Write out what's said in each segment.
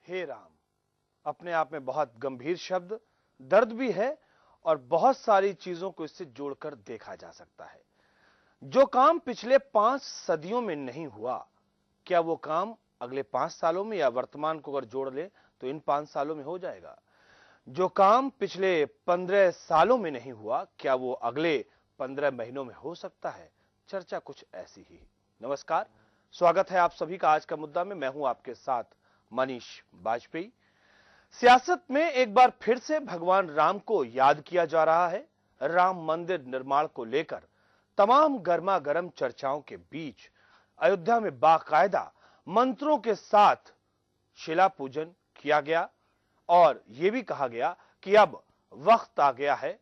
हे राम अपने आप में बहुत गंभीर शब्द, दर्द भी है और बहुत सारी चीजों को इससे जोड़कर देखा जा सकता है। जो काम पिछले 5 सदियों में नहीं हुआ, क्या वो काम अगले 5 सालों में या वर्तमान को अगर जोड़ ले तो इन 5 सालों में हो जाएगा? जो काम पिछले 15 सालों में नहीं हुआ, क्या वो अगले 15 महीनों में हो सकता है? चर्चा कुछ ऐसी ही। नमस्कार, स्वागत है आप सभी का आज का मुद्दा में। मैं हूं आपके साथ मनीष बाजपेयी। सियासत में एक बार फिर से भगवान राम को याद किया जा रहा है। राम मंदिर निर्माण को लेकर तमाम गर्मा गर्म चर्चाओं के बीच अयोध्या में बाकायदा मंत्रों के साथ शिला पूजन किया गया और यह भी कहा गया कि अब वक्त आ गया है।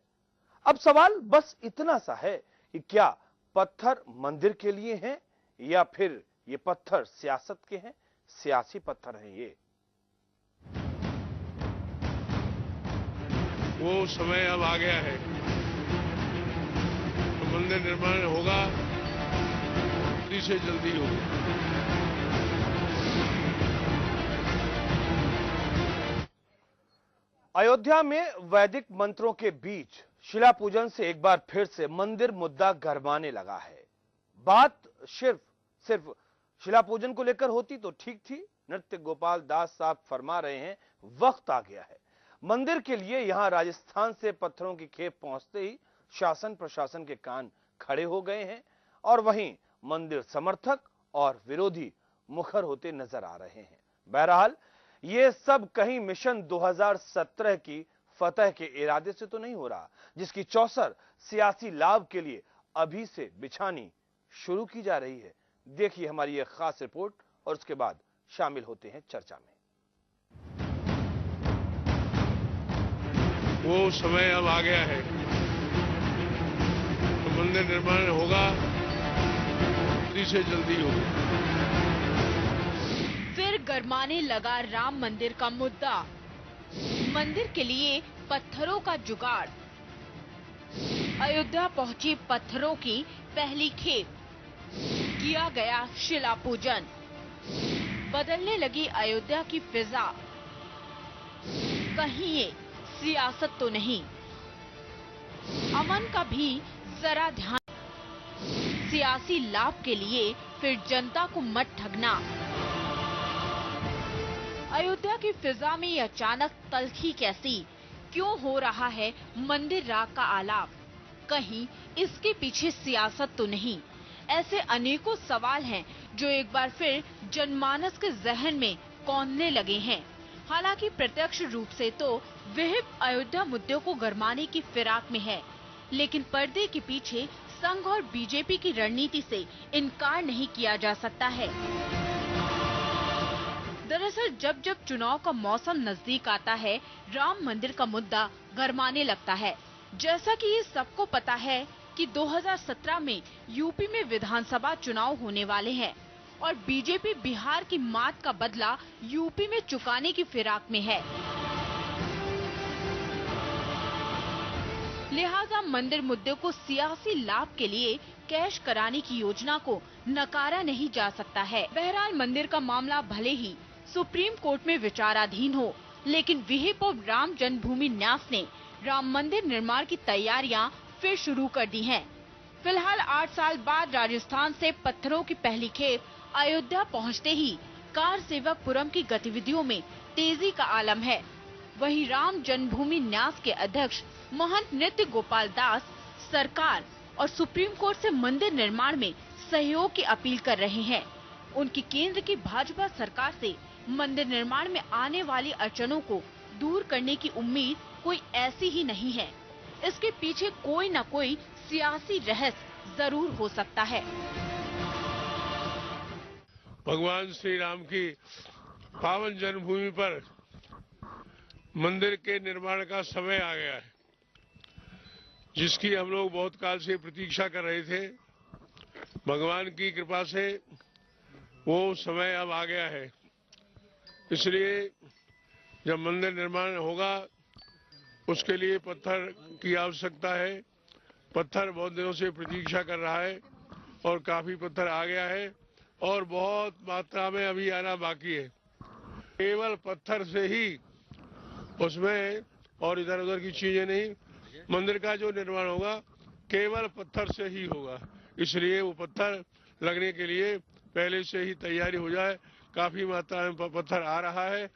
अब सवाल बस इतना सा है कि क्या पत्थर मंदिर के लिए हैं या फिर ये पत्थर सियासत के हैं, सियासी पत्थर हैं ये। वो समय अब आ गया है तो मंदिर निर्माण होगा, जल्दी से जल्दी होगा। अयोध्या में वैदिक मंत्रों के बीच शिला पूजन से एक बार फिर से मंदिर मुद्दा गरमाने लगा है। बात सिर्फ शिला पूजन को लेकर होती तो ठीक थी। नृत्य गोपाल दास साहब फरमा रहे हैं वक्त आ गया है मंदिर के लिए। यहां राजस्थान से पत्थरों की खेप पहुंचते ही शासन प्रशासन के कान खड़े हो गए हैं और वहीं मंदिर समर्थक और विरोधी मुखर होते नजर आ रहे हैं। बहरहाल ये सब कहीं मिशन 2017 की फतह के इरादे से तो नहीं हो रहा, जिसकी चौसर सियासी लाभ के लिए अभी से बिछानी शुरू की जा रही है। देखिए हमारी एक खास रिपोर्ट और उसके बाद शामिल होते हैं चर्चा में। वो समय अब आ गया है तो मंदिर निर्माण होगा, जल्दी से जल्दी होगा। फिर गरमाने लगा राम मंदिर का मुद्दा। मंदिर के लिए पत्थरों का जुगाड़। अयोध्या पहुंची पत्थरों की पहली खेप, किया गया शिला पूजन। बदलने लगी अयोध्या की फिजा। कहीं ये सियासत तो नहीं? अमन का भी जरा ध्यान। सियासी लाभ के लिए फिर जनता को मत ठगना। अयोध्या की फिजा में अचानक तल्खी कैसी? क्यों हो रहा है मंदिर राग का आलाप? कहीं इसके पीछे सियासत तो नहीं? ऐसे अनेकों सवाल हैं जो एक बार फिर जनमानस के जहन में कौंधने लगे हैं। हालांकि प्रत्यक्ष रूप से तो विहिप अयोध्या मुद्दे को गरमाने की फिराक में है, लेकिन पर्दे के पीछे संघ और बीजेपी की रणनीति से इनकार नहीं किया जा सकता है। दरअसल जब जब चुनाव का मौसम नजदीक आता है, राम मंदिर का मुद्दा गरमाने लगता है। जैसा कि ये सबको पता है कि 2017 में यूपी में विधानसभा चुनाव होने वाले हैं और बीजेपी बिहार की मात का बदला यूपी में चुकाने की फिराक में है। लिहाजा मंदिर मुद्दे को सियासी लाभ के लिए कैश कराने की योजना को नकारा नहीं जा सकता है। बहरहाल मंदिर का मामला भले ही सुप्रीम कोर्ट में विचाराधीन हो, लेकिन विहिप और राम जन्मभूमि न्यास ने राम मंदिर निर्माण की तैयारियां फिर शुरू कर दी हैं। फिलहाल 8 साल बाद राजस्थान से पत्थरों की पहली खेप अयोध्या पहुंचते ही कार सेवकपुरम की गतिविधियों में तेजी का आलम है। वहीं राम जन्मभूमि न्यास के अध्यक्ष महंत नृत्य गोपाल दास सरकार और सुप्रीम कोर्ट से मंदिर निर्माण में सहयोग की अपील कर रहे हैं। उनकी केंद्र की भाजपा सरकार से मंदिर निर्माण में आने वाली अड़चनों को दूर करने की उम्मीद कोई ऐसी ही नहीं है। इसके पीछे कोई न कोई सियासी रहस्य जरूर हो सकता है। भगवान श्री राम की पावन जन्मभूमि पर मंदिर के निर्माण का समय आ गया है, जिसकी हम लोग बहुत काल से प्रतीक्षा कर रहे थे। भगवान की कृपा से वो समय अब आ गया है। इसलिए जब मंदिर निर्माण होगा उसके लिए पत्थर की आवश्यकता है। पत्थर बहुत दिनों से प्रतीक्षा कर रहा है और काफी पत्थर आ गया है और बहुत मात्रा में अभी आना बाकी है। केवल पत्थर से ही उसमें और इधर उधर की चीजें नहीं, मंदिर का जो निर्माण होगा केवल पत्थर से ही होगा। इसलिए वो पत्थर लगने के लिए पहले से ही तैयारी हो जाए। काफी मात्रा में पत्थर आ रहा है,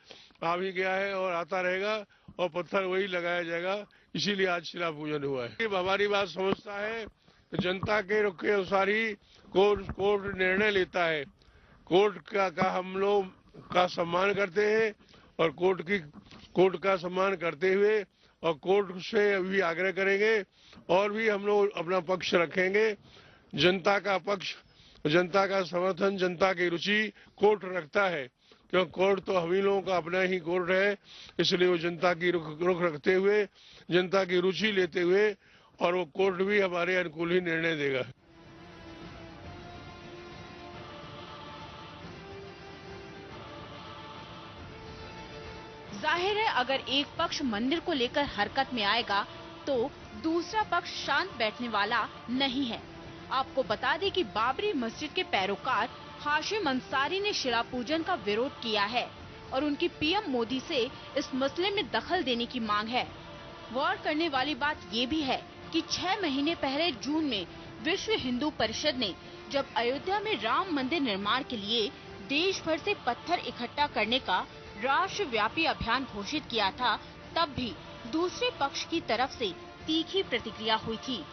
आ भी गया है और आता रहेगा और पत्थर वही लगाया जाएगा। इसीलिए आज शिला पूजन हुआ है। हमारी बात समझता है, जनता के रुख के अनुसार ही कोर्ट निर्णय लेता है। कोर्ट का हम लोग का सम्मान करते हैं और कोर्ट का सम्मान करते हुए और कोर्ट से भी आग्रह करेंगे और भी हम लोग अपना पक्ष रखेंगे। जनता का पक्ष, जनता का समर्थन, जनता की रुचि कोर्ट रखता है, क्योंकि कोर्ट तो हम ही लोगों का अपना ही कोर्ट है। इसलिए वो जनता की रुख रखते हुए, जनता की रुचि लेते हुए और वो कोर्ट भी हमारे अनुकूल ही निर्णय देगा। जाहिर है, अगर एक पक्ष मंदिर को लेकर हरकत में आएगा तो दूसरा पक्ष शांत बैठने वाला नहीं है। आपको बता दें कि बाबरी मस्जिद के पैरोकार हाशिम अंसारी ने शिला पूजन का विरोध किया है और उनकी पीएम मोदी से इस मसले में दखल देने की मांग है। गौर करने वाली बात ये भी है कि 6 महीने पहले जून में विश्व हिंदू परिषद ने जब अयोध्या में राम मंदिर निर्माण के लिए देश भर से पत्थर इकट्ठा करने का राष्ट्रव्यापी अभियान घोषित किया था, तब भी दूसरे पक्ष की तरफ से तीखी प्रतिक्रिया हुई थी।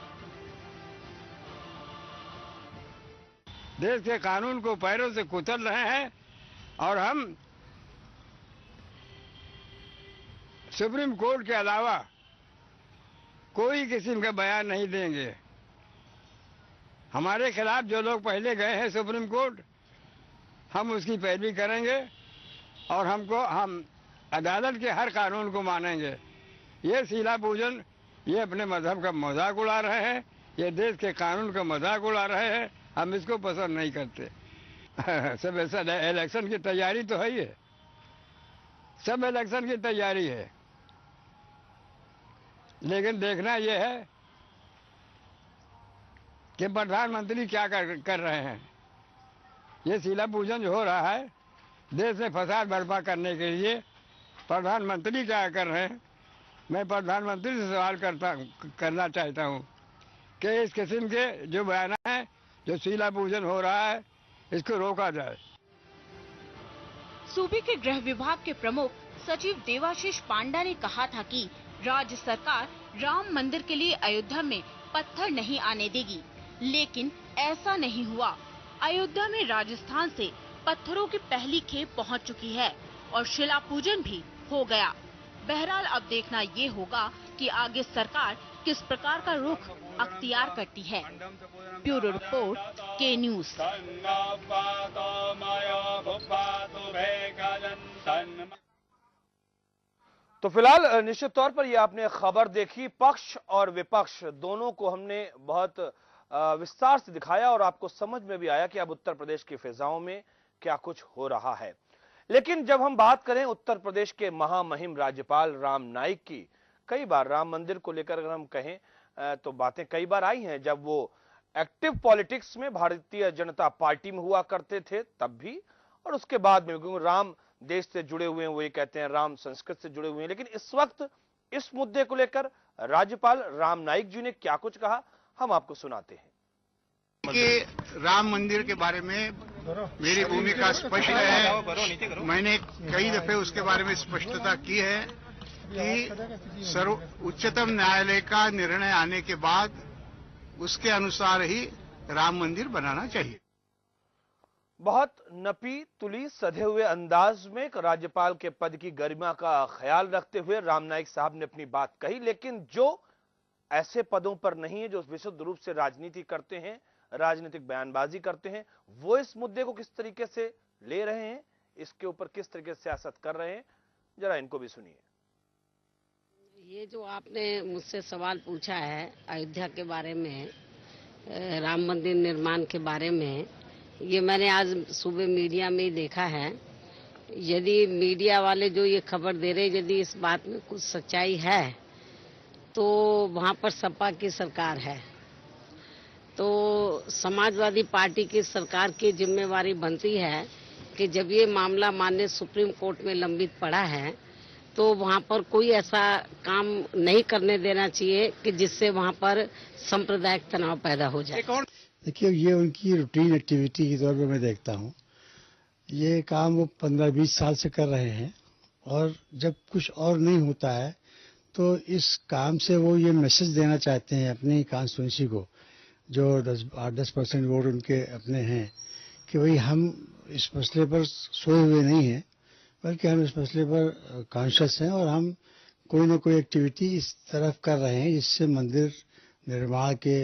देश के कानून को पैरों से कुचल रहे हैं और हम सुप्रीम कोर्ट के अलावा कोई किस्म का बयान नहीं देंगे। हमारे खिलाफ जो लोग पहले गए हैं सुप्रीम कोर्ट, हम उसकी पैरवी करेंगे और हम अदालत के हर कानून को मानेंगे। ये शिला पूजन, ये अपने मजहब का मजाक उड़ा रहे हैं, ये देश के कानून का मजाक उड़ा रहे हैं। हम इसको पसंद नहीं करते। सब ऐसा इलेक्शन की तैयारी तो है, ये सब इलेक्शन की तैयारी है, लेकिन देखना यह है कि प्रधानमंत्री क्या कर रहे हैं। ये शिला पूजन जो हो रहा है देश में फसाद बर्पा करने के लिए प्रधानमंत्री क्या कर रहे हैं। मैं प्रधानमंत्री से सवाल करना चाहता हूं कि इस किस्म के जो बयान है, जो शिला पूजन हो रहा है, इसको रोका जाए। सूबे के गृह विभाग के प्रमुख सचिव देवाशीष पांडा ने कहा था कि राज्य सरकार राम मंदिर के लिए अयोध्या में पत्थर नहीं आने देगी, लेकिन ऐसा नहीं हुआ। अयोध्या में राजस्थान से पत्थरों की पहली खेप पहुंच चुकी है और शिला पूजन भी हो गया। बहरहाल अब देखना ये होगा कि आगे सरकार किस प्रकार का रुख अख्तियार करती है। ब्यूरो रिपोर्ट, के न्यूज। तो फिलहाल निश्चित तौर पर यह आपने खबर देखी, पक्ष और विपक्ष दोनों को हमने बहुत विस्तार से दिखाया और आपको समझ में भी आया कि अब उत्तर प्रदेश की फिजाओं में क्या कुछ हो रहा है। लेकिन जब हम बात करें उत्तर प्रदेश के महामहिम राज्यपाल राम नाईक की, कई बार राम मंदिर को लेकर अगर हम कहें तो बातें कई बार आई हैं। जब वो एक्टिव पॉलिटिक्स में भारतीय जनता पार्टी में हुआ करते थे तब भी, और उसके बाद में, क्योंकि राम देश से जुड़े हुए हैं, वो ये कहते हैं राम संस्कृत से जुड़े हुए हैं। लेकिन इस वक्त इस मुद्दे को लेकर राज्यपाल राम नाईक जी ने क्या कुछ कहा, हम आपको सुनाते हैं। कि राम मंदिर के बारे में मेरी भूमिका स्पष्ट है। मैंने कई दफे उसके बारे में स्पष्टता की है कि उच्चतम न्यायालय का निर्णय आने के बाद उसके अनुसार ही राम मंदिर बनाना चाहिए। बहुत नपी तुली सधे हुए अंदाज में राज्यपाल के पद की गरिमा का ख्याल रखते हुए राम नाईक साहब ने अपनी बात कही। लेकिन जो ऐसे पदों पर नहीं है, जो विशुद्ध रूप से राजनीति करते हैं, राजनीतिक बयानबाजी करते हैं, वो इस मुद्दे को किस तरीके से ले रहे हैं, इसके ऊपर किस तरीके से सियासत कर रहे हैं, जरा इनको भी सुनिए। ये जो आपने मुझसे सवाल पूछा है अयोध्या के बारे में, राम मंदिर निर्माण के बारे में, ये मैंने आज सुबह मीडिया में ही देखा है। यदि मीडिया वाले जो ये खबर दे रहे, यदि इस बात में कुछ सच्चाई है तो वहाँ पर सपा की सरकार है, तो समाजवादी पार्टी की सरकार की जिम्मेवारी बनती है कि जब ये मामला माननीय सुप्रीम कोर्ट में लंबित पड़ा है तो वहाँ पर कोई ऐसा काम नहीं करने देना चाहिए कि जिससे वहाँ पर सांप्रदायिक तनाव पैदा हो जाए। देखिए, ये उनकी रूटीन एक्टिविटी के तौर पे मैं देखता हूँ। ये काम वो 15-20 साल से कर रहे हैं और जब कुछ और नहीं होता है तो इस काम से वो ये मैसेज देना चाहते हैं अपनी कॉन्स्टिट्यूंसी को, जो 8-10% वोट उनके अपने हैं, कि भाई हम इस मसले पर सोए हुए नहीं हैं, बल्कि हम इस मसले पर कॉन्शियस हैं और हम कोई ना कोई एक्टिविटी इस तरफ कर रहे हैं जिससे मंदिर निर्माण के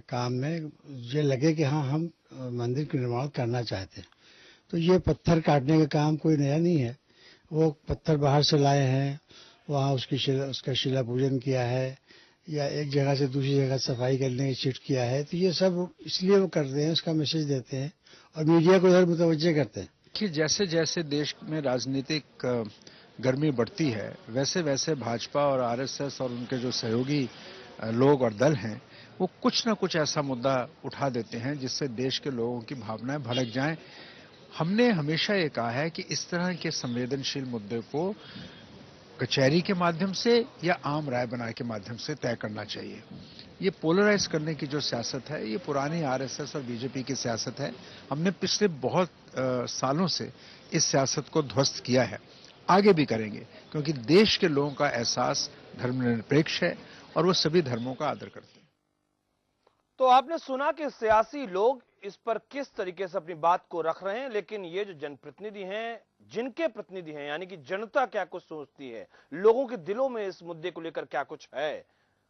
काम में ये लगे कि हाँ, हम मंदिर का निर्माण करना चाहते हैं। तो ये पत्थर काटने का काम कोई नया नहीं है। वो पत्थर बाहर से लाए हैं, वहाँ उसका शिला पूजन किया है या एक जगह से दूसरी जगह सफाई करने की शिफ्ट किया है। तो ये सब इसलिए वो करते हैं, उसका मैसेज देते हैं और मीडिया को इधर मुतवज्जे करते हैं कि जैसे जैसे देश में राजनीतिक गर्मी बढ़ती है, वैसे वैसे भाजपा और आरएसएस और उनके जो सहयोगी लोग और दल हैं, वो कुछ न कुछ ऐसा मुद्दा उठा देते हैं जिससे देश के लोगों की भावनाएं भड़क जाएं। हमने हमेशा ये कहा है कि इस तरह के संवेदनशील मुद्दे को कचहरी के माध्यम से या आम राय बना के माध्यम से तय करना चाहिए। ये पोलराइज करने की जो सियासत है, ये पुरानी आरएसएस और बीजेपी की सियासत है। हमने पिछले बहुत सालों से इस सियासत को ध्वस्त किया है, आगे भी करेंगे, क्योंकि देश के लोगों का एहसास धर्मनिरपेक्ष है और वो सभी धर्मों का आदर करते हैं। तो आपने सुना कि सियासी लोग इस पर किस तरीके से अपनी बात को रख रहे हैं, लेकिन ये जो जनप्रतिनिधि हैं, जिनके प्रतिनिधि हैं, यानी कि जनता क्या कुछ सोचती है, लोगों के दिलों में इस मुद्दे को लेकर क्या कुछ है,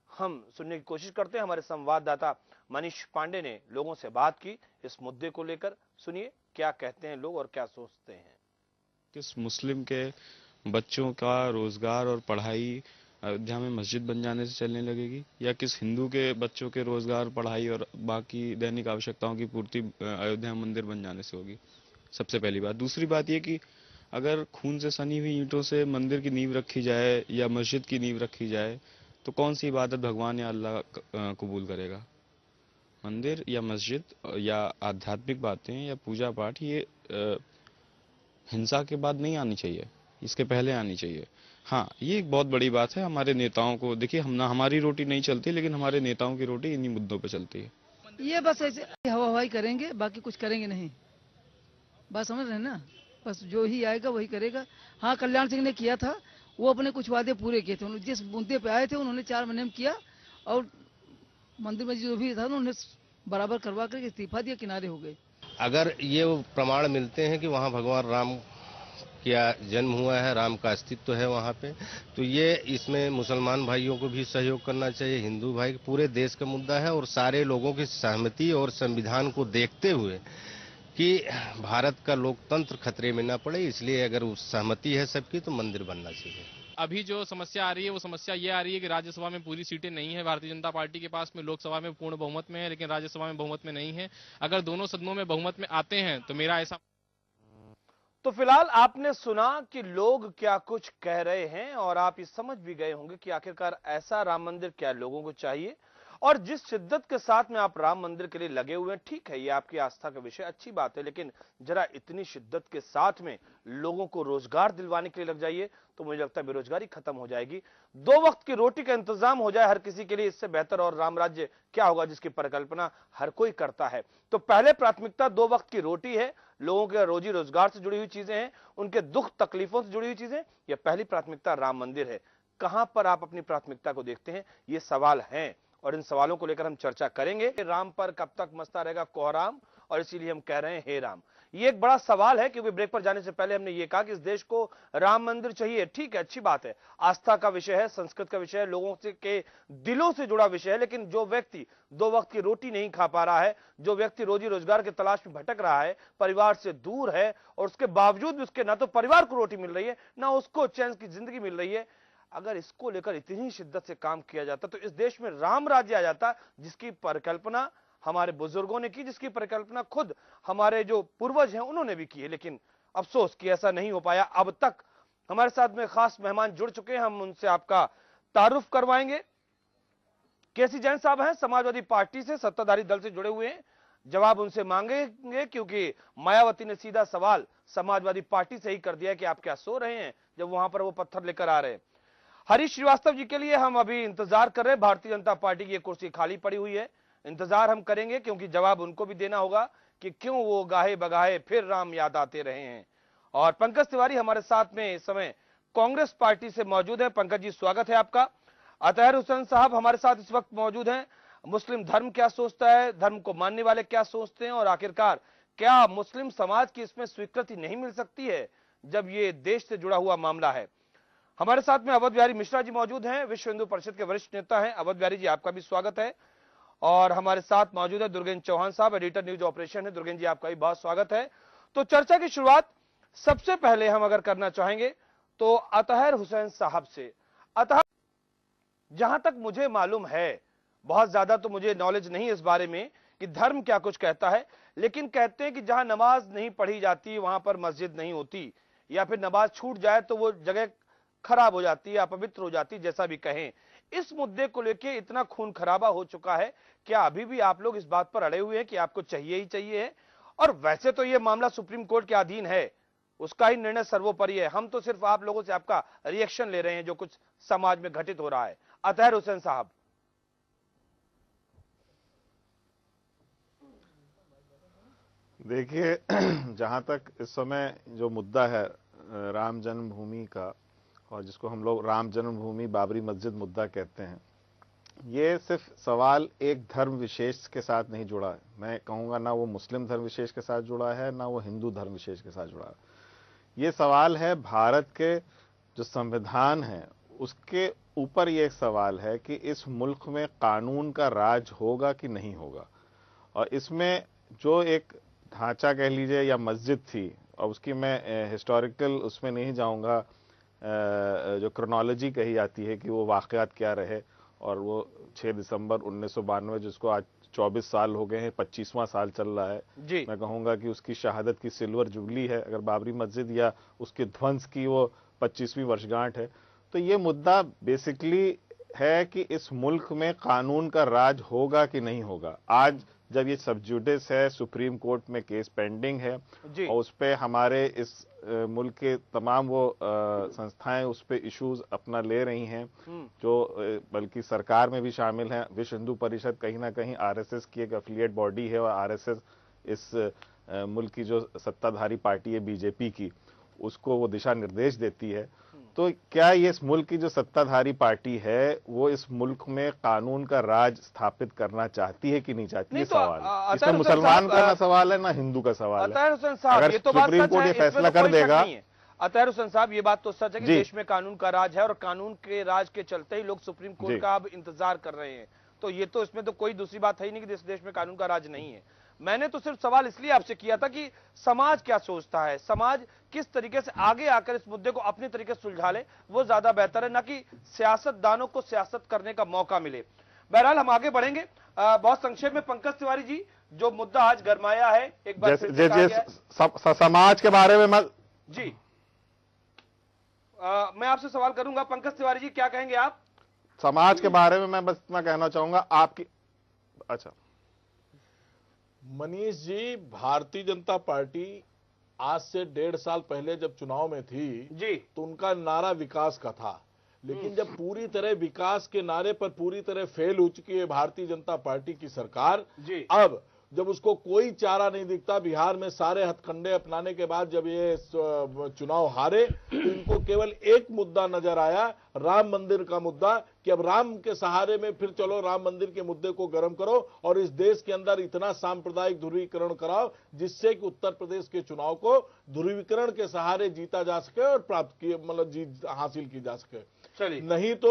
हम सुनने की कोशिश करते हैं। हमारे संवाददाता मनीष पांडे ने लोगों से बात की इस मुद्दे को लेकर। सुनिए क्या कहते हैं लोग और क्या सोचते हैं। किस मुस्लिम के बच्चों का रोजगार और पढ़ाई अयोध्या में मस्जिद बन जाने से चलने लगेगी, या किस हिंदू के बच्चों के रोजगार, पढ़ाई और बाकी दैनिक आवश्यकताओं की पूर्ति अयोध्या मंदिर बन जाने से होगी। सबसे पहली बात। दूसरी बात यह कि अगर खून से सनी हुई ईंटों से मंदिर की नींव रखी जाए या मस्जिद की नींव रखी जाए तो कौन सी इबादत भगवान या अल्लाह कबूल करेगा। मंदिर या मस्जिद या आध्यात्मिक बातें या पूजा पाठ ये हिंसा के बाद नहीं आनी चाहिए, इसके पहले आनी चाहिए। हाँ, ये एक बहुत बड़ी बात है। हमारे नेताओं को देखिए, हमारी रोटी नहीं चलती, लेकिन हमारे नेताओं की रोटी इन्हीं मुद्दों पे चलती है। ये बस ऐसे हवाई करेंगे, बाकी कुछ करेंगे नहीं। बात समझ रहे हैं ना, बस जो ही आएगा वही करेगा। हाँ, कल्याण सिंह ने किया था, वो अपने कुछ वादे पूरे किए थे। जिस मुद्दे पे आए थे उन्होंने 4 महीने में किया और मंदिर में जो भी था उन्होंने बराबर करवा करके इस्तीफा दिया, किनारे हो गए। अगर ये प्रमाण मिलते हैं कि वहाँ भगवान राम क्या जन्म हुआ है, राम का अस्तित्व है वहाँ पे, तो ये इसमें मुसलमान भाइयों को भी सहयोग करना चाहिए, हिंदू भाई, पूरे देश का मुद्दा है और सारे लोगों की सहमति और संविधान को देखते हुए कि भारत का लोकतंत्र खतरे में न पड़े, इसलिए अगर उस सहमति है सबकी तो मंदिर बनना चाहिए। अभी जो समस्या आ रही है वो समस्या ये आ रही है कि राज्यसभा में पूरी सीटें नहीं है भारतीय जनता पार्टी के पास में। लोकसभा में पूर्ण बहुमत में है लेकिन राज्यसभा में बहुमत में नहीं है। अगर दोनों सदनों में बहुमत में आते हैं तो मेरा ऐसा। तो फिलहाल आपने सुना कि लोग क्या कुछ कह रहे हैं और आप ये समझ भी गए होंगे कि आखिरकार ऐसा राम मंदिर क्या लोगों को चाहिए और जिस शिद्दत के साथ में आप राम मंदिर के लिए लगे हुए हैं। ठीक है, ये आपकी आस्था का विषय, अच्छी बात है, लेकिन जरा इतनी शिद्दत के साथ में लोगों को रोजगार दिलवाने के लिए लग जाइए तो मुझे लगता है बेरोजगारी खत्म हो जाएगी। 2 वक्त की रोटी का इंतजाम हो जाए हर किसी के लिए, इससे बेहतर और राम राज्य क्या होगा जिसकी परिकल्पना हर कोई करता है। तो पहले प्राथमिकता 2 वक्त की रोटी है, लोगों के रोजी रोजगार से जुड़ी हुई चीजें हैं, उनके दुख तकलीफों से जुड़ी हुई चीजें। यह पहली प्राथमिकता राम मंदिर है। कहां पर आप अपनी प्राथमिकता को देखते हैं, ये सवाल हैं और इन सवालों को लेकर हम चर्चा करेंगे। राम पर कब तक मचता रहेगा कोहराम, और इसीलिए हम कह रहे हैं हे राम। ये एक बड़ा सवाल है क्योंकि ब्रेक पर जाने से पहले हमने ये कहा कि इस देश को राम मंदिर चाहिए। ठीक है, अच्छी बात है, आस्था का विषय है, संस्कृत का विषय है, लोगों के दिलों से जुड़ा विषय है। लेकिन जो व्यक्ति 2 वक्त की रोटी नहीं खा पा रहा है, जो व्यक्ति रोजी रोजगार की तलाश में भटक रहा है, परिवार से दूर है और उसके बावजूद भी उसके ना तो परिवार को रोटी मिल रही है ना उसको चैन की जिंदगी मिल रही है, अगर इसको लेकर इतनी शिद्दत से काम किया जाता तो इस देश में राम राज्य आ जाता, जिसकी परिकल्पना हमारे बुजुर्गों ने की, जिसकी परिकल्पना खुद हमारे जो पूर्वज हैं उन्होंने भी की है। लेकिन अफसोस कि ऐसा नहीं हो पाया। अब तक हमारे साथ में खास मेहमान जुड़ चुके हैं, हम उनसे आपका तारुफ करवाएंगे। केसी जैन साहब हैं, समाजवादी पार्टी से, सत्ताधारी दल से जुड़े हुए हैं। जवाब उनसे मांगेंगे, क्योंकि मायावती ने सीधा सवाल समाजवादी पार्टी से ही कर दिया कि आप क्या सो रहे हैं जब वहां पर वो पत्थर लेकर आ रहे हैं। हरीश श्रीवास्तव जी के लिए हम अभी इंतजार कर रहे हैं। भारतीय जनता पार्टी की ये कुर्सी खाली पड़ी हुई है, इंतजार हम करेंगे, क्योंकि जवाब उनको भी देना होगा कि क्यों वो गाहे बगाहे फिर राम याद आते रहे हैं। और पंकज तिवारी हमारे साथ में इस समय कांग्रेस पार्टी से मौजूद है। पंकज जी, स्वागत है आपका। अतहर हुसैन साहब हमारे साथ इस वक्त मौजूद हैं। मुस्लिम धर्म क्या सोचता है, धर्म को मानने वाले क्या सोचते हैं, और आखिरकार क्या मुस्लिम समाज की इसमें स्वीकृति नहीं मिल सकती है जब ये देश से जुड़ा हुआ मामला है। हमारे साथ में अवध बिहारी मिश्रा जी मौजूद हैं, विश्व हिंदू परिषद के वरिष्ठ नेता हैं। अवध बिहारी जी, आपका भी स्वागत है। और हमारे साथ मौजूद है दुर्गेन्द्र चौहान साहब, एडिटर न्यूज ऑपरेशन है। दुर्गेन्द्र जी, आपका भी बहुत स्वागत है। तो चर्चा की शुरुआत सबसे पहले हम अगर करना चाहेंगे तो अतहर हुसैन साहब से। अतहर, जहां तक मुझे मालूम है, बहुत ज्यादा तो मुझे नॉलेज नहीं इस बारे में कि धर्म क्या कुछ कहता है, लेकिन कहते हैं कि जहां नमाज नहीं पढ़ी जाती वहां पर मस्जिद नहीं होती, या फिर नमाज छूट जाए तो वो जगह खराब हो जाती है, अपवित्र हो जाती है, जैसा भी कहें। इस मुद्दे को लेकर इतना खून खराबा हो चुका है, क्या अभी भी आप लोग इस बात पर अड़े हुए हैं कि आपको चाहिए ही चाहिए है? और वैसे तो ये मामला सुप्रीम कोर्ट के अधीन है, उसका ही निर्णय सर्वोपरि है। हम तो सिर्फ आप लोगों से आपका रिएक्शन ले रहे हैं जो कुछ समाज में घटित हो रहा है। अतहर हुसैन साहब। देखिए, जहां तक इस समय जो मुद्दा है राम जन्मभूमि का, और जिसको हम लोग राम जन्मभूमि बाबरी मस्जिद मुद्दा कहते हैं, ये सिर्फ सवाल एक धर्म विशेष के साथ नहीं जुड़ा है। मैं कहूँगा ना वो मुस्लिम धर्म विशेष के साथ जुड़ा है, ना वो हिंदू धर्म विशेष के साथ जुड़ा है। ये सवाल है भारत के जो संविधान है उसके ऊपर ये एक सवाल है कि इस मुल्क में कानून का राज होगा कि नहीं होगा। और इसमें जो एक ढांचा कह लीजिए या मस्जिद थी, और उसकी मैं हिस्टोरिकल उसमें नहीं जाऊंगा, जो क्रोनोलॉजी कही जाती है कि वो वाक़यात क्या रहे, और वो 6 दिसंबर 1992, जिसको आज 24 साल हो गए हैं, 25वां साल चल रहा है जी। मैं कहूँगा कि उसकी शहादत की सिल्वर जुबली है अगर बाबरी मस्जिद, या उसके ध्वंस की वो 25वीं वर्षगांठ है। तो ये मुद्दा बेसिकली है कि इस मुल्क में कानून का राज होगा कि नहीं होगा। आज जब ये सब जुडिस है, सुप्रीम कोर्ट में केस पेंडिंग है, और उस पे हमारे इस मुल्क के तमाम वो संस्थाएं उस पे इश्यूज अपना ले रही हैं, जो बल्कि सरकार में भी शामिल हैं। विश्व हिंदू परिषद कहीं ना कहीं आरएसएस की एक एफिलिएट बॉडी है, और आरएसएस इस मुल्क की जो सत्ताधारी पार्टी है बीजेपी की, उसको वो दिशा निर्देश देती है। तो क्या ये इस मुल्क की जो सत्ताधारी पार्टी है वो इस मुल्क में कानून का राज स्थापित करना चाहती है कि नहीं चाहती? ये सवाल है। इसमें मुसलमान का ना सवाल है ना हिंदू का सवाल है। अगर सुप्रीम कोर्ट ये फैसला कर देगा। अतहर हुसैन साहब, ये बात तो सच है कि देश में कानून का राज है, और कानून के राज के चलते ही लोग सुप्रीम कोर्ट का अब इंतजार कर रहे हैं। तो ये तो इसमें तो कोई दूसरी बात है ही नहीं कि इस देश में कानून का राज नहीं है। मैंने तो सिर्फ सवाल इसलिए आपसे किया था कि समाज क्या सोचता है, समाज किस तरीके से आगे आकर इस मुद्दे को अपने तरीके से सुलझा ले, वो ज्यादा बेहतर है, ना कि सियासतदानों को सियासत करने का मौका मिले। बहरहाल हम आगे बढ़ेंगे। बहुत संक्षेप में पंकज तिवारी जी, जो मुद्दा आज गरमाया है, एक बार समाज के बारे में जी मैं आपसे सवाल करूंगा। पंकज तिवारी जी, क्या कहेंगे आप? समाज के बारे में मैं बस इतना कहना चाहूंगा आपकी। अच्छा मनीष जी, भारतीय जनता पार्टी आज से 1.5 साल पहले जब चुनाव में थी जी, तो उनका नारा विकास का था, लेकिन जब पूरी तरह विकास के नारे पर पूरी तरह फेल हो चुकी है भारतीय जनता पार्टी की सरकार जी, अब जब उसको कोई चारा नहीं दिखता, बिहार में सारे हथकंडे अपनाने के बाद जब ये चुनाव हारे तो इनको केवल एक मुद्दा नजर आया, राम मंदिर का मुद्दा, कि अब राम के सहारे में फिर चलो राम मंदिर के मुद्दे को गर्म करो और इस देश के अंदर इतना सांप्रदायिक ध्रुवीकरण कराओ जिससे कि उत्तर प्रदेश के चुनाव को ध्रुवीकरण के सहारे जीता जा सके और प्राप्त किए मतलब जीत हासिल की जा सके। नहीं तो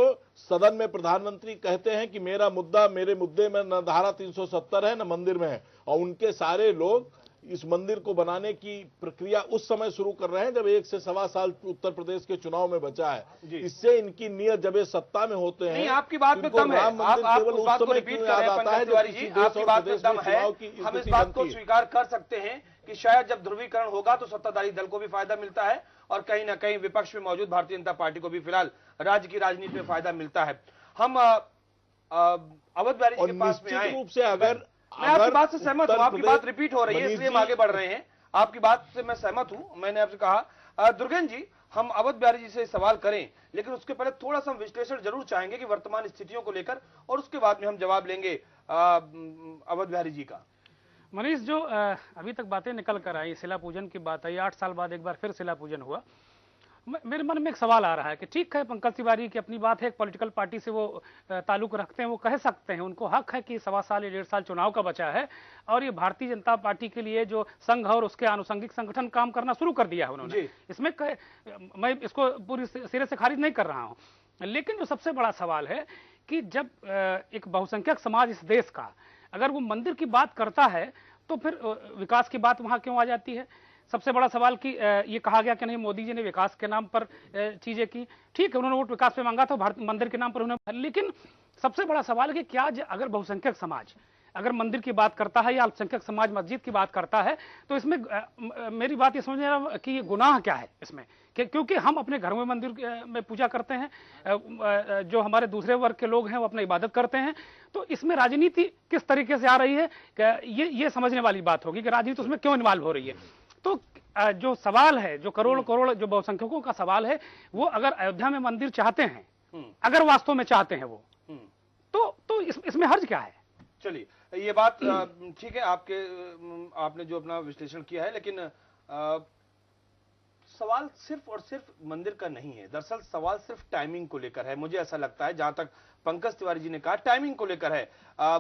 सदन में प्रधानमंत्री कहते हैं कि मेरा मुद्दा, मेरे मुद्दे में न धारा 370 है न मंदिर में है, और उनके सारे लोग इस मंदिर को बनाने की प्रक्रिया उस समय शुरू कर रहे हैं जब 1 से सवा साल उत्तर प्रदेश के चुनाव में बचा है। इससे इनकी नीयत जब ये सत्ता में होते हैं। नहीं, आपकी बात में दम है, आप उस बात को रिपीट कर रहे हैं पंकज तिवारी जी, आपकी बात में दम है। हम इस बात को स्वीकार कर सकते हैं कि शायद जब ध्रुवीकरण होगा तो सत्ताधारी दल को भी फायदा मिलता है, और कहीं ना कहीं विपक्ष में मौजूद भारतीय जनता पार्टी को भी फिलहाल राज्य की राजनीति में फायदा मिलता है। हम अवध बिहारी जी के पास में आए। निश्चित रूप से अगर मैं आपकी बात से सहमत हूँ, आपकी बात रिपीट हो रही है इसलिए हम आगे बढ़ रहे हैं। आपकी बात से मैं सहमत हूँ। मैंने आपसे कहा दुर्गेन जी हम अवध बिहारी जी से सवाल करें, लेकिन उसके पहले थोड़ा सा विश्लेषण जरूर चाहेंगे कि वर्तमान स्थितियों को लेकर, और उसके बाद में हम जवाब लेंगे अवध बिहारी जी का। मनीष, जो अभी तक बातें निकल कर आई, शिला पूजन की बात आई, 8 साल बाद एक बार फिर शिला पूजन हुआ। मेरे मन में एक सवाल आ रहा है कि ठीक है पंकज तिवारी की अपनी बात है, एक पॉलिटिकल पार्टी से वो ताल्लुक रखते हैं, वो कह सकते हैं, उनको हक है कि 1.25 साल या 1.5 साल चुनाव का बचा है और ये भारतीय जनता पार्टी के लिए जो संघ और उसके आनुषंगिक संगठन काम करना शुरू कर दिया है उन्होंने। इसमें मैं इसको पूरी सिरे से खारिज नहीं कर रहा हूँ, लेकिन जो सबसे बड़ा सवाल है कि जब एक बहुसंख्यक समाज इस देश का अगर वो मंदिर की बात करता है तो फिर विकास की बात वहां क्यों आ जाती है? सबसे बड़ा सवाल कि ये कहा गया कि नहीं मोदी जी ने विकास के नाम पर चीजें की, ठीक है उन्होंने वोट विकास पे मांगा था, भारत मंदिर के नाम पर उन्होंने, लेकिन सबसे बड़ा सवाल है कि क्या अगर बहुसंख्यक समाज अगर मंदिर की बात करता है या अल्पसंख्यक समाज मस्जिद की बात करता है तो इसमें मेरी बात ये समझना कि ये गुनाह क्या है इसमें, क्योंकि हम अपने घर में मंदिर में पूजा करते हैं, जो हमारे दूसरे वर्ग के लोग हैं वो अपनी इबादत करते हैं, तो इसमें राजनीति किस तरीके से आ रही है ये समझने वाली बात होगी कि राजनीति उसमें क्यों इन्वॉल्व हो रही है। तो जो सवाल है, जो करोड़ जो बहुसंख्यकों का सवाल है, वो अगर अयोध्या में मंदिर चाहते हैं, अगर वास्तव में चाहते हैं वो, तो इसमें हर्ज क्या है? चलिए ये बात ठीक है, आपने जो अपना विश्लेषण किया है, लेकिन सवाल सिर्फ और सिर्फ मंदिर का नहीं है। दरअसल सवाल सिर्फ टाइमिंग को लेकर है, मुझे ऐसा लगता है, जहां तक पंकज तिवारी जी ने कहा टाइमिंग को लेकर है।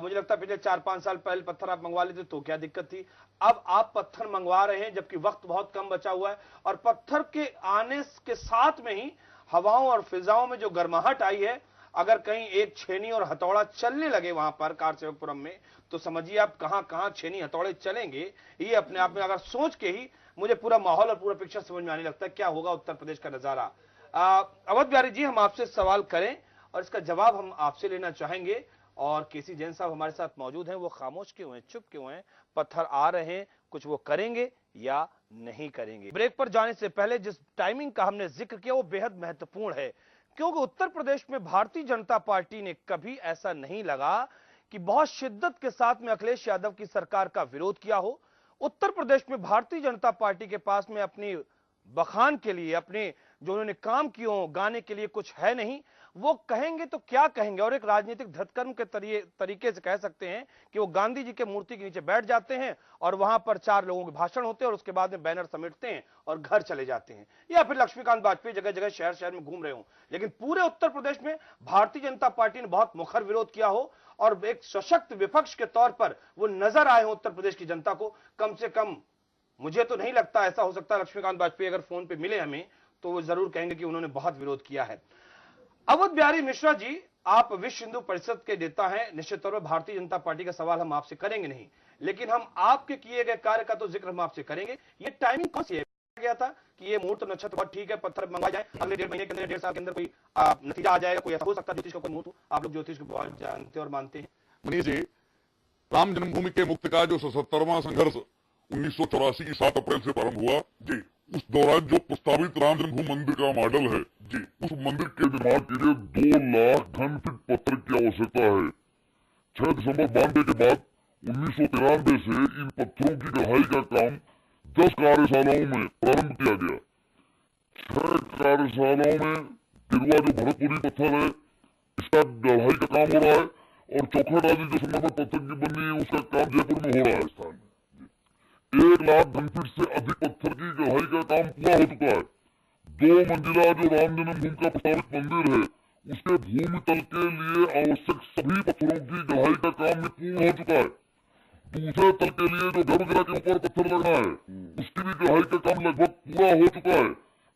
मुझे लगता है पिछले 4-5 साल पहले पत्थर आप मंगवा लेते तो क्या दिक्कत थी, अब आप पत्थर मंगवा रहे हैं जबकि वक्त बहुत कम बचा हुआ है, और पत्थर के आने के साथ में ही हवाओं और फिजाओं में जो गर्माहट आई है, अगर कहीं एक छेनी और हथौड़ा चलने लगे वहां पर कारसेवकपुरम में, तो समझिए आप कहां छेनी हथौड़े चलेंगे। ये अपने आप में अगर सोच के ही मुझे पूरा माहौल और पूरा पिक्चर समझ में आने लगता है क्या होगा उत्तर प्रदेश का नजारा। अवध बिहारी जी हम आपसे सवाल करें और इसका जवाब हम आपसे लेना चाहेंगे, और केसी जैन साहब हमारे साथ मौजूद हैं, वो खामोश क्यों हैं, चुप क्यों हैं, पत्थर आ रहे हैं, कुछ वो करेंगे या नहीं करेंगे। ब्रेक पर जाने से पहले जिस टाइमिंग का हमने जिक्र किया वो बेहद महत्वपूर्ण है, क्योंकि उत्तर प्रदेश में भारतीय जनता पार्टी ने कभी ऐसा नहीं लगा कि बहुत शिद्दत के साथ में अखिलेश यादव की सरकार का विरोध किया हो। उत्तर प्रदेश में भारतीय जनता पार्टी के पास में अपनी बखान के लिए, अपने जो उन्होंने काम किए हो गाने के लिए कुछ है नहीं। वो कहेंगे तो क्या कहेंगे, और एक राजनीतिक धतकर्म के तरीके से कह सकते हैं कि वो गांधी जी के मूर्ति के नीचे बैठ जाते हैं और वहां पर 4 लोगों के भाषण होते हैं और उसके बाद में बैनर समेटते हैं और घर चले जाते हैं, या फिर लक्ष्मीकांत वाजपेयी जगह जगह शहर में घूम रहे हो। लेकिन पूरे उत्तर प्रदेश में भारतीय जनता पार्टी ने बहुत मुखर विरोध किया हो और एक सशक्त विपक्ष के तौर पर वो नजर आए हो उत्तर प्रदेश की जनता को। कम से कम मुझे तो नहीं लगता, ऐसा हो सकता है लक्ष्मीकांत वाजपेयी अगर फोन पे मिले हमें तो वो जरूर कहेंगे कि उन्होंने बहुत विरोध किया है। अवध बिहारी मिश्रा जी, आप विश्व हिंदू परिषद के नेता हैं, निश्चित तौर पर भारतीय जनता पार्टी का सवाल हम आपसे करेंगे नहीं, लेकिन हम आपके किए गए कार्य का तो जिक्र हम आपसे करेंगे। ये टाइमिंग कौन सी है? गया था कि ये मुहूर्त नक्षत्र बहुत ठीक है, पत्थर मंगवाए जाए, अगले 1.5 महीने के अंदर, 1.5 साल के अंदर कोई नतीजा आ जाएगा, कोई ऐसा हो सकता है ज्योतिष का कोई मुहूर्त हो? आप लोग ज्योतिष को बहुत जानते और मानते हैं। मनीष जी, राम जन्मभूमि के मुक्ति का जो 77वां संघर्ष 1984 की 7 अप्रैल से प्रारंभ हुआ जी, उस दौरान जो प्रस्तावित राम जन्मभूमि मंदिर का मॉडल है जी, उस मंदिर के निर्माण के लिए 2 लाख घन फीट पत्थर की आवश्यकता है। 6 दिसंबर 92 के बाद 1993 से इन पत्थरों की गढ़ाई का काम 10 कार्यशालाओं में प्रारंभ किया गया। 6 कार्यशालाओं में गिरवा जो भरतपुरी पत्थर है, इसका गढ़ाई का काम हो रहा है, और चौखट आदि जो संगमरमर पत्थर की बनी है उसका काम जयपुर में हो रहा है। स्थान 1 लाख घन फीट से अधिक पत्थर की गढ़ाई का काम पूरा हो चुका है। 2 मंजिला जो राम जन्मभूमि का प्रस्तावित मंदिर है, उसके भूमि तल के लिए आवश्यक सभी पत्थरों की गढ़ाई का काम पूर्ण हो चुका है। दूसरे तल के लिए जो गर्भगृह के ऊपर पत्थर लगना है, उसकी भी गढ़ाई का काम लगभग पूरा हो चुका है।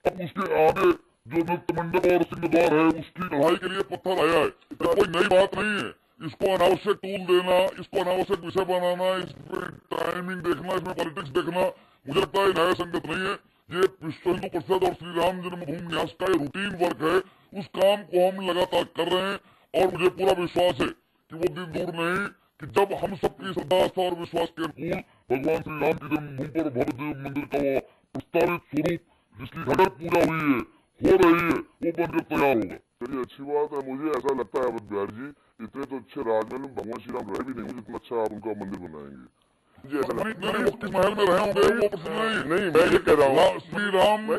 अब उसके आगे जो नृत्य मंडप और सिंहद्वार है, उसकी गढ़ाई के लिए पत्थर आया है। कोई नई बात नहीं है। इसको अनावश्यक टूल देना, इसको अनावश्यक विषय बनाना, इसमें टाइमिंग देखना, इसमें पॉलिटिक्स देखना, मुझे लगता है न्याय संगत नहीं है। ये विश्व हिंदू परिषद और श्री राम जन्मभूमि न्यास का ये रूटीन वर्क है, उस काम को हम लगातार कर रहे हैं, और मुझे पूरा विश्वास है कि वो दिन दूर नहीं कि जब हम सबकी श्रद्धा आस्था और विश्वास के अनुकूल भगवान श्री राम की जन्मभूमि पर भव्य मंदिर का वो प्रस्तावित स्वरूप जिसकी घटक पूजा हुई है, हो रही है, वो बनकर तैयार होगा। चलिए अच्छी बात है। मुझे ऐसा लगता है अवध बिहारी जी, इतने तो अच्छे राजमहल में भगवान श्री राम रहे भी नहीं, जितना अच्छा आप उनका मंदिर बनाएंगे। मुझे ऐसा नहीं वो किस महल में रहे होंगे वो प्रश्न नहीं, मैं ये कह रहा हूँ श्री राम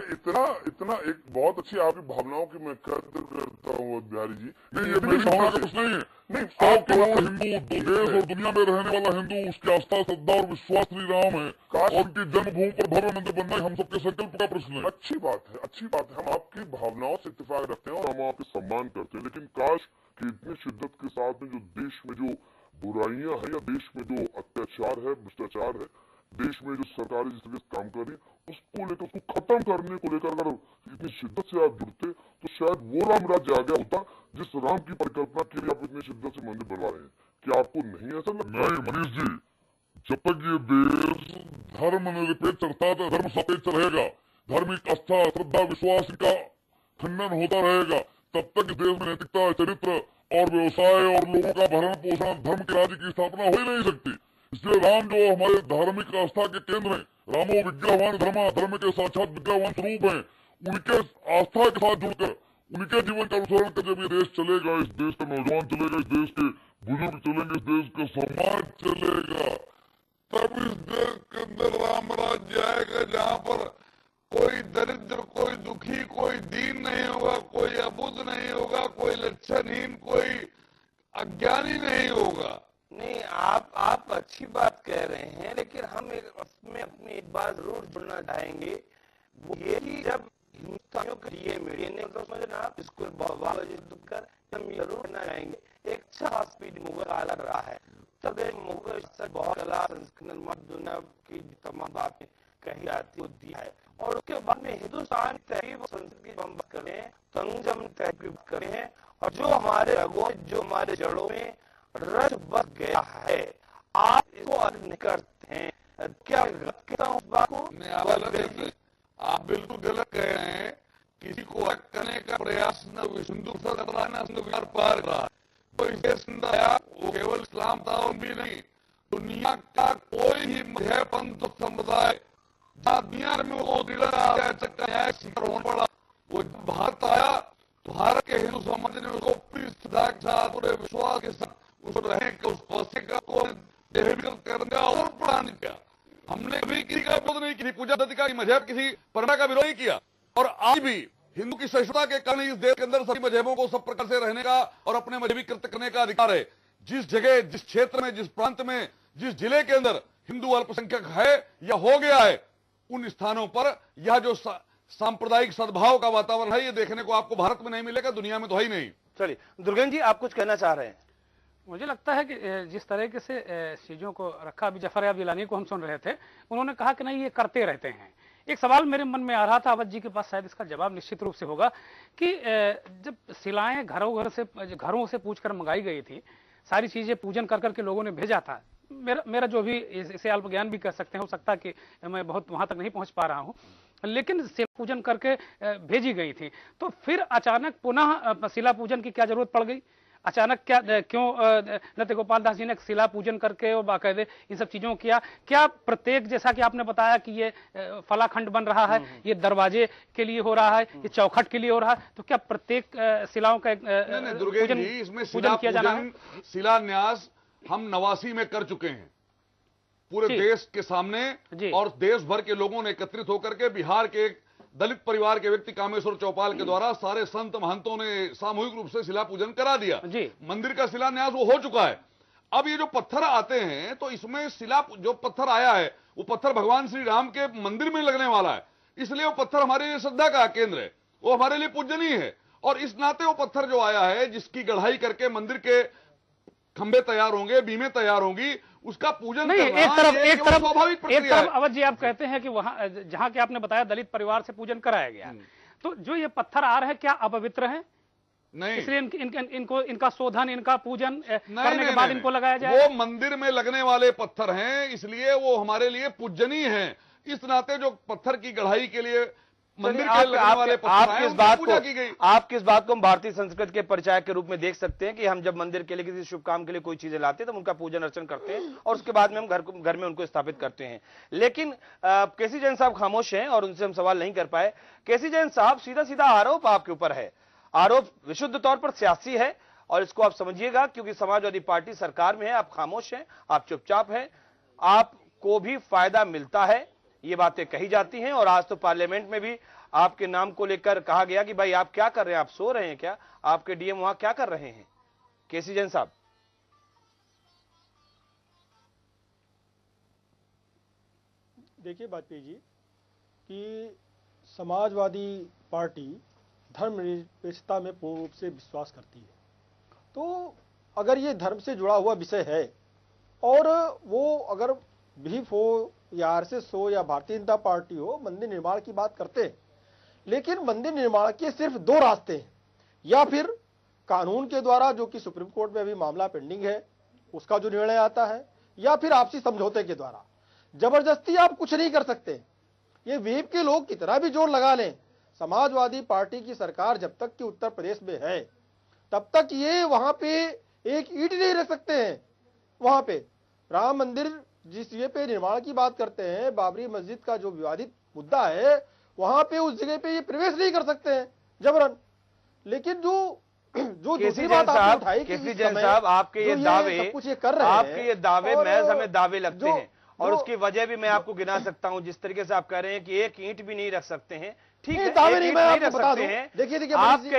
इतना एक बहुत अच्छी आपकी भावनाओं की मैं कदर करता हूँ अवध बिहारी जी। नहीं, ये मेरी भावना का प्रश्न नहीं है। नहीं, आप हिंदू देश और दुनिया में रहने वाला हिंदू, उसकी आस्था, श्रद्धा और विश्वास श्री राम है और उनकी जन्मभूमि पर भव्य मंदिर बनना हम सबके संकल्प का प्रश्न है। अच्छी बात है, अच्छी बात है। हम आपकी भावनाओं से इत्तेफाक रखते हैं और हम आपके सम्मान करते हैं, लेकिन काश कि इतनी शिद्दत के साथ में जो देश में जो बुराइयां हैं या देश में जो अत्याचार है, भ्रष्टाचार है, देश में जो सरकार जिस तरह से काम कर रही है, उसको लेकर, उसको खत्म करने को लेकर अगर इतनी शिद्दत से आप जुड़ते तो शायद वो राम राज्य आ गया होता जिस राम की परिकल्पना के लिए आप इतनी शिद्दत से मंदिर बनवा रहे हैं। क्या आपको नहीं ऐसा लगता? नहीं मनीष जी, जब तक ये देश धर्म निरपेक्ष अर्थात धर्म सापेक्ष रहेगा, धार्मिक आस्था, श्रद्धा, विश्वास का खंडन होता रहेगा, तब तक इस देश में नैतिकता, चरित्र और व्यवसाय और लोगों का भरण पोषण, धर्म के राज्य की स्थापना हो ही नहीं सकती। इसलिए राम जो हमारे धार्मिक आस्था के केंद्र हैं, रामो विग्रहवान धर्मा, धर्म के साक्षात विग्रहवान स्वरूप हैं, उनके आस्था के साथ जुड़कर उनके जीवन का अनुसरण कर जब ये देश चलेगा, इस देश का नौजवान चलेगा, इस देश के बुजुर्ग चलेंगे, इस देश का समाज चलेगा, तब इस देश के अंदर राम राज्य आएगा जहाँ पर कोई दरिद्र, कोई दुखी, कोई दीन नहीं होगा, कोई अबुध नहीं होगा, कोई लक्षणहीन, कोई अज्ञानी नहीं होगा। नहीं, आप अच्छी बात कह रहे हैं, लेकिन हम उसमें अपनी एक बात जरूर जुड़ना चाहेंगे, वो ये कि जब हिंदुस्तानियों के लिए मीडिया ने मतलब समझना आप इसको कर हम जरूर करना चाहेंगे। एक अच्छा स्पीड मुगल आला रहा है, तब मुगल बहुत कला संस्कृति दुनिया की तमाम बातें कही जाती होती है, और उसके बाद में हिंदुस्तान तहरीब संस्कृति हम बात कर रहे हैं, संगम तहरीब कर रहे हैं, और जो हमारे रगों, जो हमारे जड़ों में रच बस गया है, आप इसको अलग नहीं करते हैं। क्या गलत कहता हूँ इस बात को? आप बिल्कुल गलत कह रहे हैं। किसी को अलग करने का प्रयास न हिंदू विचार पार रहा, तो इसे आया वो केवल इस्लाम था भी नहीं, दुनिया का कोई भी मजहब, पंथ, समुदाय जहाँ दुनिया में वो शिकार होना पड़ा, वो भारत आया तो भारत के हिंदू समाज ने उसको पूरी श्रद्धा के साथ, पूरे विश्वास के साथ उस रहे उस पौधे का करने और बढ़ाने का हमने कभी किसी का विरोध नहीं, किसी पूजा पद्धति का, मजहब, किसी परंपरा का विरोध नहीं किया। और आज भी हिंदू की सहिष्णुता के कारण इस देश के अंदर सभी मजहबों को सब प्रकार से रहने का और अपने मजहबी कृत्य करने का अधिकार है। जिस जगह, जिस क्षेत्र में, जिस प्रांत में, जिस जिले के अंदर हिंदू अल्पसंख्यक है या हो गया है, उन स्थानों पर यह जो सांप्रदायिक सद्भाव का वातावरण है, ये देखने को आपको भारत में नहीं मिलेगा, दुनिया में तो है ही नहीं। चलिए दुर्गेन जी, आप कुछ कहना चाह रहे हैं? मुझे लगता है कि जिस तरीके से चीज़ों को रखा, अभी जफर याब जिलानी को हम सुन रहे थे, उन्होंने कहा कि नहीं ये करते रहते हैं। एक सवाल मेरे मन में आ रहा था, अवध जी के पास शायद इसका जवाब निश्चित रूप से होगा कि जब शिलाएं घरों से पूछकर मंगाई गई थी, सारी चीज़ें पूजन कर करके लोगों ने भेजा था, मेरा जो भी इसे अल्प ज्ञान भी कर सकते हैं, हो सकता है कि मैं बहुत वहां तक नहीं पहुंच पा रहा हूं, लेकिन शिला पूजन करके भेजी गई थी, तो फिर अचानक पुनः शिला पूजन की क्या जरूरत पड़ गई? अचानक क्यों नृत्य गोपाल दास जी ने शिला पूजन करके और बाकायदे इन सब चीजों किया? क्या प्रत्येक, जैसा कि आपने बताया कि ये फलाखंड बन रहा है, ये दरवाजे के लिए हो रहा है, ये चौखट के लिए हो रहा है, तो क्या प्रत्येक शिलाओं का पूजन किया जाना है? शिलान्यास हम 89 में कर चुके हैं पूरे देश के सामने, और देश भर के लोगों ने एकत्रित होकर के बिहार के एक दलित परिवार के व्यक्ति कामेश्वर चौपाल के द्वारा सारे संत महंतों ने सामूहिक रूप से शिला पूजन करा दिया। मंदिर का शिलान्यास वो हो चुका है। अब ये जो पत्थर आते हैं, तो इसमें शिला जो पत्थर आया है वो पत्थर भगवान श्री राम के मंदिर में लगने वाला है, इसलिए वो पत्थर हमारे लिए श्रद्धा का केंद्र है, वो हमारे लिए पूजनीय है। और इस नाते वो पत्थर जो आया है, जिसकी गढ़ाई करके मंदिर के खंबे तैयार होंगे, बीमें तैयार होंगी, उसका पूजन नहीं। एक तरफ अवध जी आप कहते हैं कि वहां जहां के आपने बताया दलित परिवार से पूजन कराया गया, तो जो ये पत्थर आ रहे हैं क्या अपवित्र हैं? नहीं, इसलिए इनका शोधन, इनका पूजन करने के बाद इनको लगाया जाए? वो मंदिर में लगने वाले पत्थर हैं, इसलिए वो हमारे लिए पूजनीय हैं। इस नाते जो पत्थर की गढ़ाई के लिए मंदिर के लगने वाले आप किस बात को हम भारतीय संस्कृति के परिचय के रूप में देख सकते हैं कि हम जब मंदिर के लिए, किसी शुभ काम के लिए कोई चीजें लाते हैं तो उनका पूजन अर्चन करते हैं और उसके बाद में हम घर में उनको स्थापित करते हैं। लेकिन केसी जैन साहब खामोश हैं और उनसे हम सवाल नहीं कर पाए। केसी जैन साहब, सीधा सीधा आरोप आपके ऊपर है, आरोप विशुद्ध तौर पर सियासी है और इसको आप समझिएगा, क्योंकि समाजवादी पार्टी सरकार में है, आप खामोश हैं, आप चुपचाप हैं, आपको भी फायदा मिलता है, ये बातें कही जाती हैं। और आज तो पार्लियामेंट में भी आपके नाम को लेकर कहा गया कि भाई आप क्या कर रहे हैं, आप सो रहे हैं क्या, आपके डीएम वहां क्या कर रहे हैं। केसी जैन साहब, देखिए वाजपेयी जी कि समाजवादी पार्टी धर्मनिरपेक्षता में पूर्ण रूप से विश्वास करती है। तो अगर ये धर्म से जुड़ा हुआ विषय है और वो अगर भीफ हो या आरएसएस हो या भारतीय जनता पार्टी हो, मंदिर निर्माण की बात करते हैं, लेकिन मंदिर निर्माण के सिर्फ दो रास्ते हैं, या फिर कानून के द्वारा जो कि सुप्रीम कोर्ट में अभी मामला पेंडिंग है उसका जो निर्णय आता है, या फिर आपसी समझौते के द्वारा। जबरदस्ती आप कुछ नहीं कर सकते। ये वीप के लोग कितना भी जोर लगा लें, समाजवादी पार्टी की सरकार जब तक कि उत्तर प्रदेश में है तब तक ये वहां पे एक ईंट नहीं रख सकते हैं। वहां पे राम मंदिर जिस जगह पे निर्माण की बात करते हैं, बाबरी मस्जिद का जो विवादित मुद्दा है, वहां पे उस जगह पे ये प्रवेश नहीं कर सकते हैं जबरन। लेकिन जो दूसरी बात आपने उठाई कि केसी जैन साहब, आपके ये दावे, आपके ये दावे महज हमें दावे लगते हैं और उसकी वजह भी मैं आपको गिना सकता हूं। जिस तरीके से आप कह रहे हैं कि एक ईंट भी नहीं रख सकते हैं, ठीक है, दावे नहीं, मैं नहीं आपको रख बता सकते दूं। हैं। देखिए आपके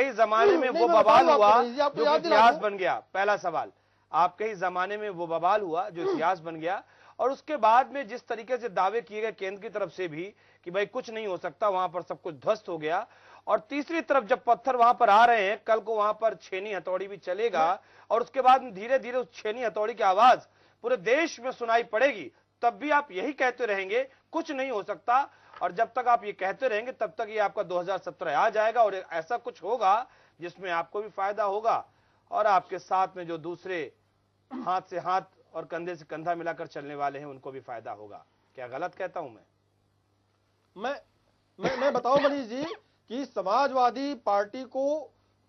ही जमाने में वो बवाल हुआ जो इतिहास बन गया। पहला सवाल, आपके ही जमाने में वो बवाल हुआ जो इतिहास बन गया, और उसके बाद में जिस तरीके से दावे किए गए केंद्र की तरफ से भी कि भाई कुछ नहीं हो सकता, वहां पर सब कुछ ध्वस्त हो गया। और तीसरी तरफ जब पत्थर वहां पर आ रहे हैं, कल को वहां पर छेनी हथौड़ी भी चलेगा और उसके बाद धीरे धीरे उस छेनी हथौड़ी की आवाज पूरे देश में सुनाई पड़ेगी, तब भी आप यही कहते रहेंगे कुछ नहीं हो सकता। और जब तक आप ये कहते रहेंगे तब तक ये आपका 2017 आ जाएगा और ऐसा कुछ होगा जिसमें आपको भी फायदा होगा और आपके साथ में जो दूसरे हाथ से हाथ और कंधे से कंधा मिलाकर चलने वाले हैं उनको भी फायदा होगा। क्या गलत कहता हूं मैं बताऊं मनीष जी कि समाजवादी पार्टी को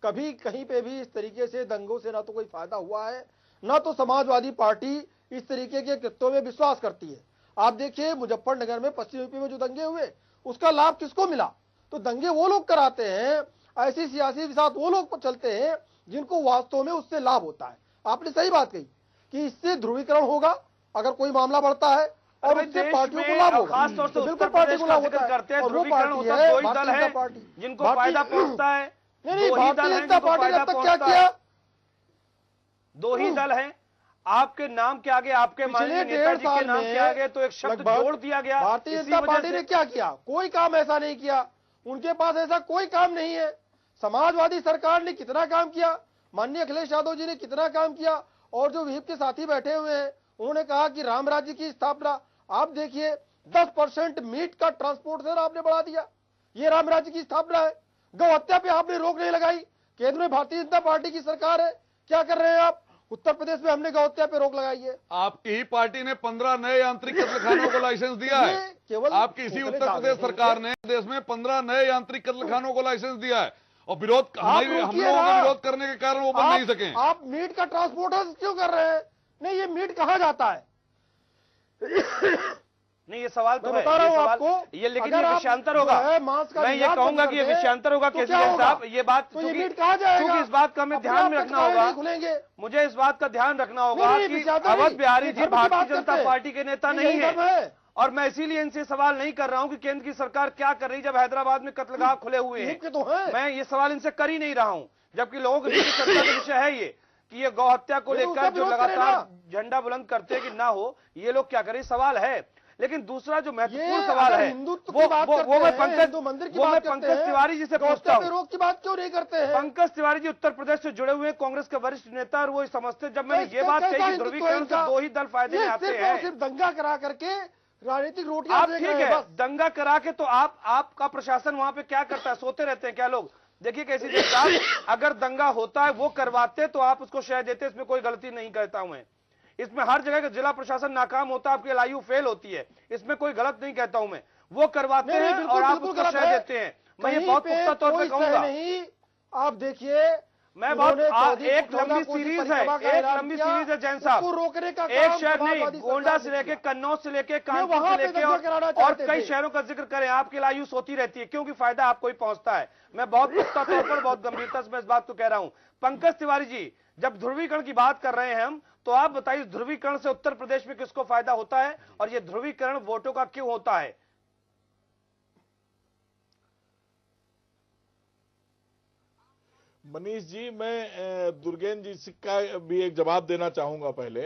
कभी कहीं पे भी इस तरीके से दंगों से ना तो कोई फायदा हुआ है, ना तो समाजवादी पार्टी इस तरीके के कृत्यों में विश्वास करती है। आप देखिए मुजफ्फरनगर में, पश्चिम यूपी में जो दंगे हुए, उसका लाभ किसको मिला? तो दंगे वो लोग कराते हैं, ऐसी सियासी के साथ वो लोग चलते हैं जिनको वास्तव में उससे लाभ होता है। आपने सही बात कही कि इससे ध्रुवीकरण होगा अगर कोई मामला बढ़ता है और उससे पार्टियों को लाभ होगा। खासतौर से बिल्कुल पार्टी को लाभ होता करते हैं, है। और वो ध्रुवीकरण पार्टी होता है है, दो ही दल भारतीय है जनता पार्टी जिनको फायदा पहुंचता है। नहीं, भारतीय जनता पार्टी ने अब तक क्या किया? दो ही दल हैं। आपके नाम के आगे, आपके माननीय नेताजी के नाम के आगे तो एक शब्द जोड़ दिया गया। भारतीय जनता पार्टी ने क्या किया? कोई काम ऐसा नहीं किया। उनके पास ऐसा कोई काम नहीं है। समाजवादी सरकार ने कितना काम किया, माननीय अखिलेश यादव जी ने कितना काम किया, और जो विहिप के साथी बैठे हुए हैं उन्होंने कहा कि राम राज्य की स्थापना। आप देखिए 10% मीट का ट्रांसपोर्ट सर आपने बढ़ा दिया, ये राम राज्य की स्थापना है। गौ हत्या पे आपने रोक नहीं लगाई। केंद्र में भारतीय जनता पार्टी की सरकार है, क्या कर रहे हैं आप? उत्तर प्रदेश में हमने गौ हत्या पे रोक लगाई है। आपकी ही पार्टी ने 15 नए यांत्रिक कत्लखानों को लाइसेंस दिया है। केवल आपकी इसी उत्तर प्रदेश सरकार ने देश में 15 नए यांत्रिक कत्लखानों को लाइसेंस दिया है और विरोध हम लोगों के विरोध करने के कारण वो बन नहीं सके। आप मीट का ट्रांसपोर्टर क्यों कर रहे हैं? नहीं, ये मीट कहाँ जाता है? नहीं, ये सवाल तो है, बता रहा हूं आपको, ये लेकिन ये विषयांतर होगा। मैं ये कहूंगा कि ये विषयांतर होगा। केसी साहब, ये बात चूंकि इस बात का हमें ध्यान में रखना होगा, मुझे इस बात का ध्यान रखना होगा कि अवध बिहारी जी भारतीय जनता पार्टी के नेता नहीं है। और मैं इसीलिए इनसे सवाल नहीं कर रहा हूं कि केंद्र की सरकार क्या कर रही जब हैदराबाद में कत्लगाह खुले हुए हैं। मैं ये सवाल इनसे कर ही नहीं रहा हूं, जबकि लोगों की चर्चा का विषय है ये कि ये गौ हत्या को लेकर जो लगातार झंडा बुलंद करते हैं कि ना हो, ये लोग क्या करें, सवाल है। लेकिन दूसरा जो महत्वपूर्ण सवाल है वो मैं पंकज तिवारी जी से पूछता हूँ की बात क्यों नहीं करते हैं? पंकज तिवारी जी उत्तर प्रदेश से जुड़े हुए कांग्रेस के वरिष्ठ नेता, और वो समझते, जब मैंने ये बात कही कि ध्रुवीकरण से दो ही दल फायदे में आते हैं, सिर्फ दंगा करा करके राजनीतिक रोटियां आप ठीक है, दंगा करा के तो आपका प्रशासन वहां पे क्या करता है? सोते रहते हैं क्या लोग? देखिए कैसी साहब, अगर दंगा होता है वो करवाते तो आप उसको शह देते, इसमें कोई गलती नहीं कहता हूं मैं। इसमें हर जगह का जिला प्रशासन नाकाम होता है, आपकी एलआईयू फेल होती है, इसमें कोई गलत नहीं कहता हूं मैं। वो करवाते हैं और आप उसको शह देते हैं, मैं ये बहुत पुख्ता तौर पर कहूंगा। नहीं, आप देखिए मैं बहुत एक लंबी सीरीज है, एक लंबी सीरीज है जैन साहब, रोकने का एक शहर नहीं, गोंडा से लेके कन्नौज से लेके कानपुर से लेके और कई शहरों का जिक्र करें, आपकी लायूस होती रहती है क्योंकि फायदा आपको ही पहुंचता है। मैं बहुत पुख्ता तौर पर बहुत गंभीरता से मैं इस बात को कह रहा हूं। पंकज तिवारी जी, जब ध्रुवीकरण की बात कर रहे हैं हम, तो आप बताइए ध्रुवीकरण से उत्तर प्रदेश में किसको फायदा होता है और ये ध्रुवीकरण वोटों का क्यों होता है? मनीष जी, मैं दुर्गेन जी का भी एक जवाब देना चाहूंगा। पहले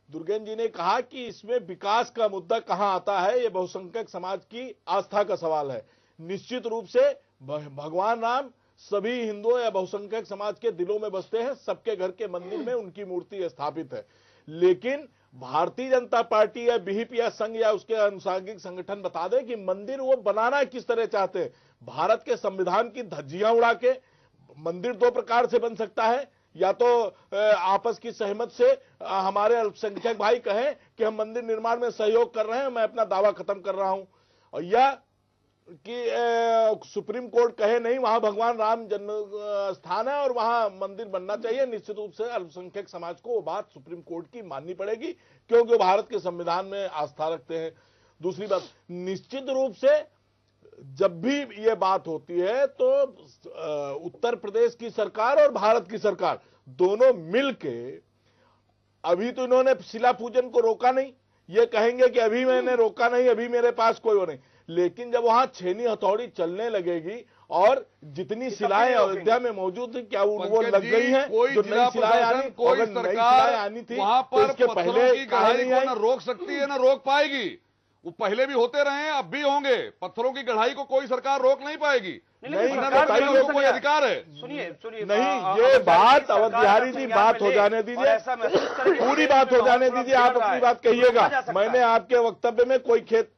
दुर्गेन जी ने कहा कि इसमें विकास का मुद्दा कहां आता है, ये बहुसंख्यक समाज की आस्था का सवाल है। निश्चित रूप से भगवान राम सभी हिंदुओं या बहुसंख्यक समाज के दिलों में बसते हैं, सबके घर के मंदिर में उनकी मूर्ति स्थापित है। लेकिन भारतीय जनता पार्टी या बीजेपी या संघ या उसके अनुसांगिक संगठन बता दें कि मंदिर वो बनाना किस तरह चाहते हैं। भारत के संविधान की धज्जियां उड़ा के मंदिर दो प्रकार से बन सकता है, या तो आपस की सहमत से हमारे अल्पसंख्यक भाई कहें कि हम मंदिर निर्माण में सहयोग कर रहे हैं, मैं अपना दावा खत्म कर रहा हूं, और या कि सुप्रीम कोर्ट कहे नहीं वहां भगवान राम जन्म स्थान है और वहां मंदिर बनना चाहिए। निश्चित रूप से अल्पसंख्यक समाज को वो बात सुप्रीम कोर्ट की माननी पड़ेगी क्योंकि वो भारत के संविधान में आस्था रखते हैं। दूसरी बात, निश्चित रूप से जब भी ये बात होती है तो उत्तर प्रदेश की सरकार और भारत की सरकार दोनों मिलके, अभी तो इन्होंने शिला पूजन को रोका नहीं, ये कहेंगे कि अभी मैंने रोका नहीं, अभी मेरे पास कोई वो नहीं, लेकिन जब वहां छेनी हथौड़ी चलने लगेगी और जितनी शिलाएं अयोध्या में मौजूद थी, क्या वो लग गई हैं? कोई जो नई शिलाएं आनी, कोई अगर नई सरकार शिलाएं आनी थी वहां तो पर इसके पत्थरों पहले की गढ़ाई को न रोक सकती है न रोक पाएगी। वो पहले भी होते रहे हैं, अब भी होंगे। पत्थरों की गढ़ाई को कोई सरकार रोक नहीं पाएगी, नहीं कोई अधिकार है। सुनिए नहीं, ये बात अवध बिहारी जी बात हो जाने दीजिए, पूरी बात हो जाने दीजिए, आप अपनी बात कहिएगा। मैंने आपके वक्तव्य में कोई खेत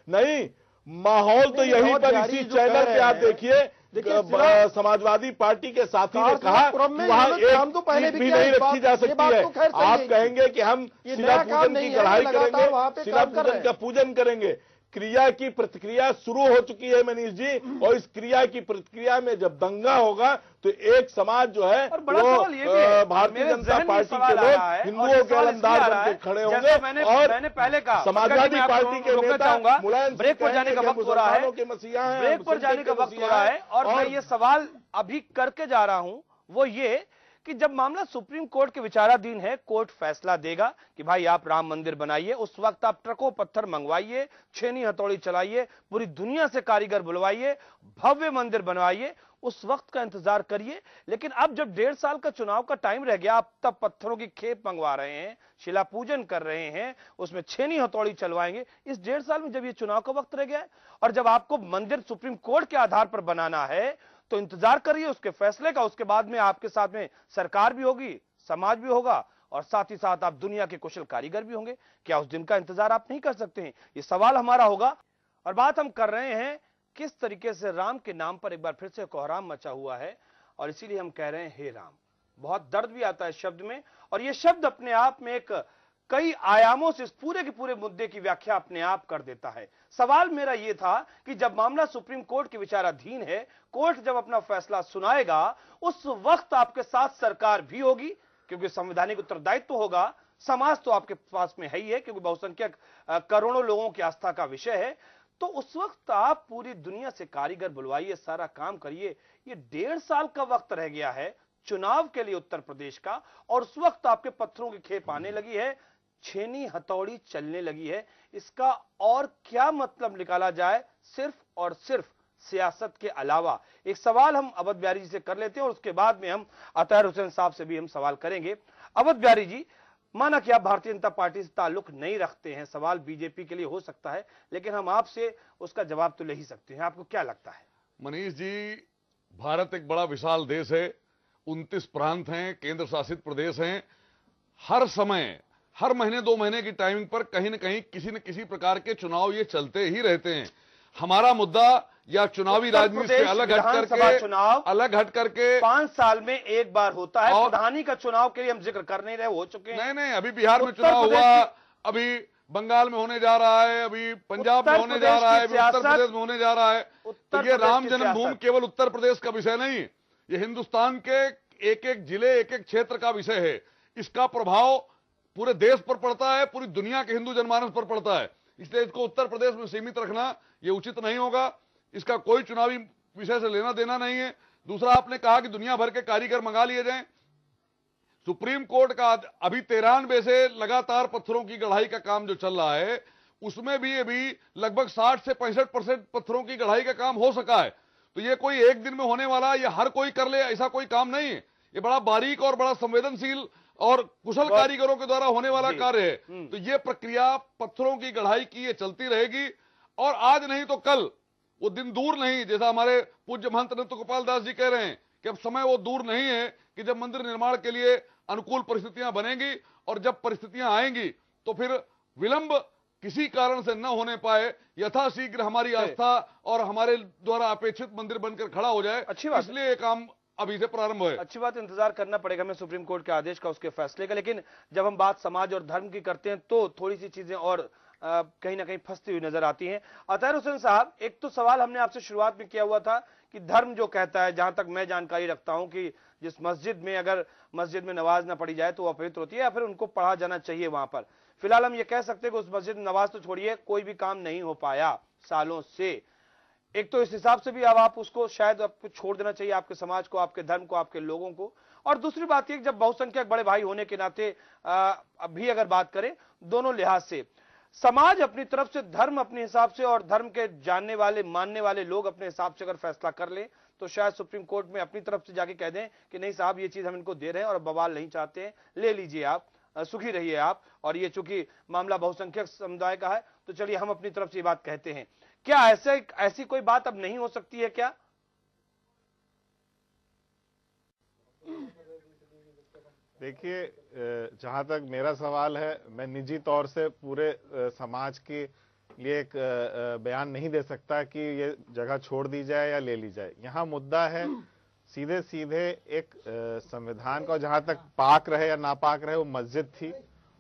नहीं, माहौल तो यहीं पर इसी चैनल पे आप देखिए, समाजवादी पार्टी के साथी ने कहा वहां एक तो पहले भी नहीं रखी जा सकती है। आप कहेंगे कि हम शिला पूजन की गढ़ाई करेंगे, शिला पूजन का पूजन करेंगे। क्रिया की प्रतिक्रिया शुरू हो चुकी है मनीष जी, और इस क्रिया की प्रतिक्रिया में जब दंगा होगा तो एक समाज जो है वो भारतीय जनता पार्टी के लोग हिंदुओं के अलमदार बनकर खड़े होंगे। और मैंने पहले कहा समाजवादी पार्टी के नेता मुलायम ब्रेक पर जाने का वक्त हो रहा है, ब्रेक पर जाने का वक्त हो रहा है, और मैं ये सवाल अभी करके जा रहा हूं, वो ये कि जब मामला सुप्रीम कोर्ट के विचाराधीन है, कोर्ट फैसला देगा कि भाई आप राम मंदिर बनाइए, उस वक्त आप ट्रकों पत्थर मंगवाइए, छेनी हथौड़ी चलाइए, पूरी दुनिया से कारीगर बुलवाइए, भव्य मंदिर बनवाइए, उस वक्त का इंतजार करिए। लेकिन अब जब 1.5 साल का चुनाव का टाइम रह गया, आप तब पत्थरों की खेप मंगवा रहे हैं, शिला पूजन कर रहे हैं, उसमें छेनी हथौड़ी चलवाएंगे। इस 1.5 साल में जब ये चुनाव का वक्त रह गया है और जब आपको मंदिर सुप्रीम कोर्ट के आधार पर बनाना है, तो इंतजार करिए उसके फैसले का। उसके बाद में आपके साथ में सरकार भी होगी, समाज भी होगा, और साथ ही साथ आप दुनिया के कुशल कारीगर भी होंगे। क्या उस दिन का इंतजार आप नहीं कर सकते हैं? ये सवाल हमारा होगा। और बात हम कर रहे हैं किस तरीके से राम के नाम पर एक बार फिर से कोहराम मचा हुआ है, और इसीलिए हम कह रहे हैं हे राम। बहुत दर्द भी आता है शब्द में, और यह शब्द अपने आप में एक कई आयामों से इस पूरे के पूरे मुद्दे की व्याख्या अपने आप कर देता है। सवाल मेरा यह था कि जब मामला सुप्रीम कोर्ट के विचाराधीन है, कोर्ट जब अपना फैसला सुनाएगा, उस वक्त आपके साथ सरकार भी होगी, क्योंकि संवैधानिक उत्तरदायित्व होगा। समाज तो आपके पास में है ही है, क्योंकि बहुसंख्यक करोड़ों लोगों की आस्था का विषय है। तो उस वक्त आप पूरी दुनिया से कारीगर बुलवाइए, सारा काम करिए। ये 1.5 साल का वक्त रह गया है चुनाव के लिए उत्तर प्रदेश का, और उस वक्त आपके पत्थरों की खेप आने लगी है, छेनी हथौड़ी चलने लगी है। इसका और क्या मतलब निकाला जाए, सिर्फ और सिर्फ सियासत के अलावा? एक सवाल हम अवध बिहारी जी से कर लेते हैं, और उसके बाद में हम अतहर हुसैन साहब से भी हम सवाल करेंगे। अवध बिहारी जी, माना कि आप भारतीय जनता पार्टी से ताल्लुक नहीं रखते हैं, सवाल बीजेपी के लिए हो सकता है, लेकिन हम आपसे उसका जवाब तो ले ही सकते हैं। आपको क्या लगता है? मनीष जी, भारत एक बड़ा विशाल देश है, 29 प्रांत हैं, केंद्र शासित प्रदेश हैं। हर समय, हर महीने 2 महीने की टाइमिंग पर कहीं न कहीं किसी न किसी प्रकार के चुनाव ये चलते ही रहते हैं। हमारा मुद्दा या चुनावी राजनीति से अलग हट करके 5 साल में एक बार होता है। प्रधानी का चुनाव के लिए हम जिक्र कर नहीं रहे, हो चुके हैं। नहीं, अभी बिहार में चुनाव हुआ, अभी बंगाल में होने जा रहा है, अभी पंजाब में होने जा रहा है, अभी उत्तर प्रदेश में होने जा रहा है। तो ये राम जन्मभूमि केवल उत्तर प्रदेश का विषय नहीं, ये हिंदुस्तान के एक एक जिले, एक एक क्षेत्र का विषय है। इसका प्रभाव पूरे देश पर पड़ता है, पूरी दुनिया के हिंदू जनमानस पर पड़ता है। इसलिए इसको उत्तर प्रदेश में सीमित रखना ये उचित नहीं होगा। इसका कोई चुनावी विषय से लेना देना नहीं है। दूसरा, आपने कहा कि दुनिया भर के कारीगर मंगा लिए जाएं। सुप्रीम कोर्ट का अभी 93 से लगातार पत्थरों की गढ़ाई का काम जो चल रहा है, उसमें भी अभी लगभग 60 से 65% पत्थरों की गढ़ाई का काम हो सका है। तो ये कोई एक दिन में होने वाला, ये हर कोई कर ले ऐसा कोई काम नहीं है। ये बड़ा बारीक और बड़ा संवेदनशील और कुशल कारीगरों के द्वारा होने वाला कार्य है। तो ये प्रक्रिया पत्थरों की गढ़ाई की ये चलती रहेगी, और आज नहीं तो कल, वो दिन दूर नहीं, जैसा हमारे पूज्य महंत नृत्य गोपाल दास जी कह रहे हैं कि अब समय वो दूर नहीं है कि जब मंदिर निर्माण के लिए अनुकूल परिस्थितियां बनेंगी, और जब परिस्थितियां आएंगी तो फिर विलंब किसी कारण से न होने पाए, यथाशीघ्र हमारी आस्था और हमारे द्वारा अपेक्षित मंदिर बनकर खड़ा हो जाए। अच्छी बात, इसलिए ये काम अभी से प्रारंभ है। अच्छी बात, इंतजार करना पड़ेगा हमें सुप्रीम कोर्ट के आदेश का, उसके फैसले का। लेकिन जब हम बात समाज और धर्म की करते हैं तो थोड़ी सी चीजें और कहीं ना कहीं फंसती हुई नजर आती हैं। अतहर हुसैन साहब, एक तो सवाल हमने आपसे शुरुआत में किया हुआ था कि धर्म जो कहता है, जहां तक मैं जानकारी रखता हूं, कि जिस मस्जिद में अगर मस्जिद में नमाज ना पढ़ी जाए तो वो अपवित्र होती है, या फिर उनको पढ़ा जाना चाहिए वहां पर। फिलहाल हम ये कह सकते हैं कि उस मस्जिद में नमाज तो छोड़िए, कोई भी काम नहीं हो पाया सालों से। एक तो इस हिसाब से भी अब आप उसको शायद आपको छोड़ देना चाहिए, आपके समाज को, आपके धर्म को, आपके लोगों को। और दूसरी बात यह, जब बहुसंख्यक बड़े भाई होने के नाते अभी अगर बात करें दोनों लिहाज से, समाज अपनी तरफ से, धर्म अपने हिसाब से, और धर्म के जानने वाले मानने वाले लोग अपने हिसाब से अगर फैसला कर ले, तो शायद सुप्रीम कोर्ट में अपनी तरफ से जाके कह दें कि नहीं साहब, ये चीज हम इनको दे रहे हैं और बवाल नहीं चाहते हैं, ले लीजिए आप, सुखी रहिए आप। और ये चूंकि मामला बहुसंख्यक समुदाय का है, तो चलिए हम अपनी तरफ से ये बात कहते हैं। क्या ऐसी कोई बात अब नहीं हो सकती है क्या? देखिए, जहां तक मेरा सवाल है, मैं निजी तौर से पूरे समाज के लिए एक बयान नहीं दे सकता कि ये जगह छोड़ दी जाए या ले ली जाए। यहाँ मुद्दा है सीधे सीधे एक संविधान का, जहां तक पाक रहे या नापाक रहे, वो मस्जिद थी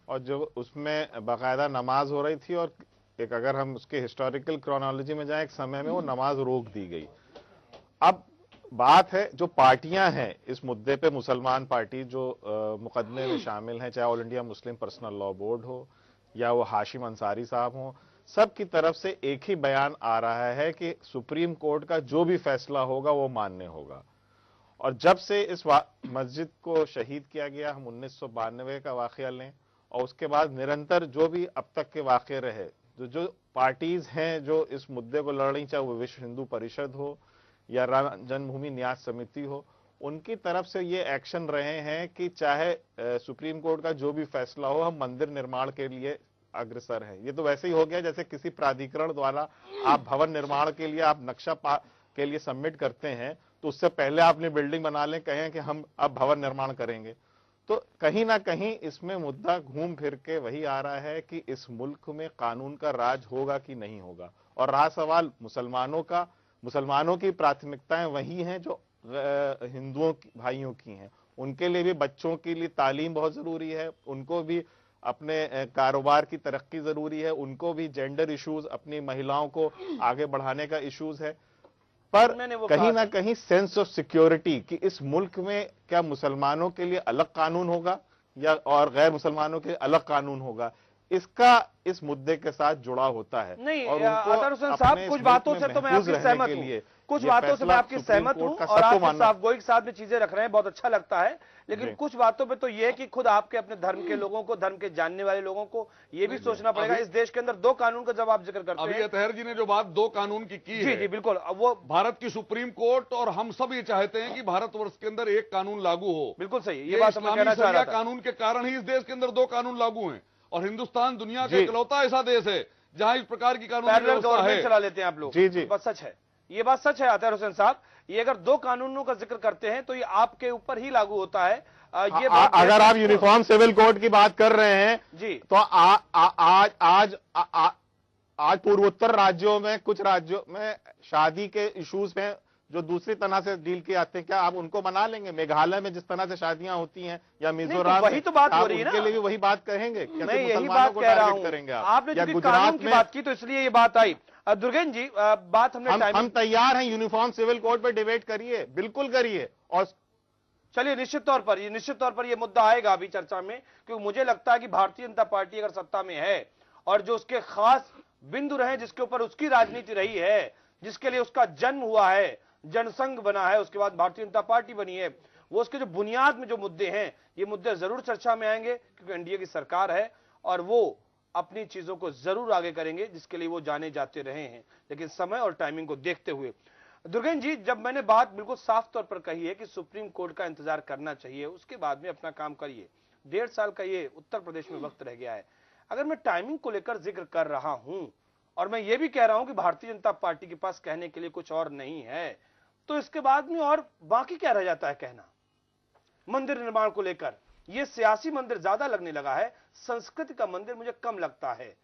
और जो उसमें बाकायदा नमाज हो रही थी, और एक अगर हम उसके हिस्टोरिकल क्रोनोलॉजी में जाएं, एक समय में वो नमाज रोक दी गई। अब बात है जो पार्टियां हैं इस मुद्दे पे, मुसलमान पार्टी जो मुकदमे में शामिल हैं, चाहे all India Muslim personal law board हो या वो हाशिम अंसारी साहब हो, सब की तरफ से एक ही बयान आ रहा है कि सुप्रीम कोर्ट का जो भी फैसला होगा वो मान्य होगा। और जब से इस मस्जिद को शहीद किया गया, हम 1992 का वाकया लें, और उसके बाद निरंतर जो भी अब तक के वाकये रहे, जो पार्टीज हैं जो इस मुद्दे को लड़ रही, चाहे वो विश्व हिंदू परिषद हो या राम जन्मभूमि न्यास समिति हो, उनकी तरफ से ये एक्शन रहे हैं कि चाहे सुप्रीम कोर्ट का जो भी फैसला हो, हम मंदिर निर्माण के लिए अग्रसर हैं। ये तो वैसे ही हो गया जैसे किसी प्राधिकरण द्वारा आप भवन निर्माण के लिए आप नक्शा के लिए सबमिट करते हैं, तो उससे पहले आपने बिल्डिंग बना लें, कहें कि हम अब भवन निर्माण करेंगे। तो कहीं ना कहीं इसमें मुद्दा घूम फिर के वही आ रहा है कि इस मुल्क में कानून का राज होगा कि नहीं होगा। और रहा सवाल मुसलमानों का, मुसलमानों की प्राथमिकताएं वही हैं जो हिंदुओं भाइयों की हैं। उनके लिए भी बच्चों के लिए तालीम बहुत जरूरी है, उनको भी अपने कारोबार की तरक्की जरूरी है, उनको भी जेंडर इश्यूज, अपनी महिलाओं को आगे बढ़ाने का इश्यूज है। पर कहीं ना कहीं सेंस ऑफ सिक्योरिटी कि इस मुल्क में क्या मुसलमानों के लिए अलग कानून होगा या और गैर मुसलमानों के लिए अलग कानून होगा, इसका इस मुद्दे के साथ जुड़ा होता है। नहीं, अतहर हुसैन साहब, कुछ बातों से तो मैं आपकी सहमत हूँ, कुछ बातों से मैं आपकी सहमत हूँ, और आप साफ गोई के साथ में चीजें रख रहे हैं, बहुत अच्छा लगता है। लेकिन कुछ बातों पे तो ये है कि खुद आपके अपने धर्म के लोगों को, धर्म के जानने वाले लोगों को ये भी सोचना पड़ेगा। इस देश के अंदर दो कानून का जब आप जिक्र करते हैं, अभी अतहर जी ने जो बात दो कानून की है, जी बिल्कुल, वो भारत की सुप्रीम कोर्ट और हम सब ये चाहते हैं कि भारतवर्ष के अंदर एक कानून लागू हो। बिल्कुल सही, ये बात मैं कहना चाह रहा था। कानून के कारण ही इस देश के अंदर दो कानून लागू हैं, और हिंदुस्तान दुनिया का इकलौता ऐसा देश है जहां इस प्रकार की कानून गवर्नमेंट चला लेते हैं आप लोग। जी जी, बात सच है, ये बात सच है अतहर हुसैन साहब। ये अगर दो कानूनों का जिक्र करते हैं तो ये आपके ऊपर ही लागू होता है। ये अगर आप यूनिफॉर्म सिविल कोड की बात कर रहे हैं जी, तो आज पूर्वोत्तर राज्यों में, कुछ राज्यों में शादी के इश्यूज में जो दूसरी तरह से डील किए आते हैं, क्या आप उनको मना लेंगे? मेघालय में जिस तरह से शादियां होती हैं या मिजोरम वही तो बात हो रही है ना, उनके लिए भी वही बात कहेंगे? मैं यही बात कह रहा हूं। करेंगे आपने जो कानून की बात की तो इसलिए ये बात आई। दुर्गेन जी, बात हम तैयार हैं, यूनिफॉर्म सिविल कोड पर डिबेट करिए, बिल्कुल करिए। और चलिए निश्चित तौर पर ये मुद्दा आएगा अभी चर्चा में, क्योंकि मुझे लगता है कि भारतीय जनता पार्टी अगर सत्ता में है और जो उसके खास बिंदु रहे, जिसके ऊपर उसकी राजनीति रही है, जिसके लिए उसका जन्म हुआ है, जनसंघ बना है, उसके बाद भारतीय जनता पार्टी बनी है, वो उसके जो बुनियाद में जो मुद्दे हैं, ये मुद्दे जरूर चर्चा में आएंगे, क्योंकि एनडीए की सरकार है और वो अपनी चीजों को जरूर आगे करेंगे जिसके लिए वो जाने जाते रहे हैं, लेकिन समय और टाइमिंग को देखते हुए। दुर्गेन जी, जब मैंने बात बिल्कुल साफ तौर पर कही है कि सुप्रीम कोर्ट का इंतजार करना चाहिए, उसके बाद में अपना काम करिए, 1.5 साल का ये उत्तर प्रदेश में वक्त रह गया है। अगर मैं टाइमिंग को लेकर जिक्र कर रहा हूं और मैं ये भी कह रहा हूं कि भारतीय जनता पार्टी के पास कहने के लिए कुछ और नहीं है, तो इसके बाद में और बाकी क्या रह जाता है कहना? मंदिर निर्माण को लेकर ये सियासी मंदिर ज्यादा लगने लगा है, संस्कृति का मंदिर मुझे कम लगता है,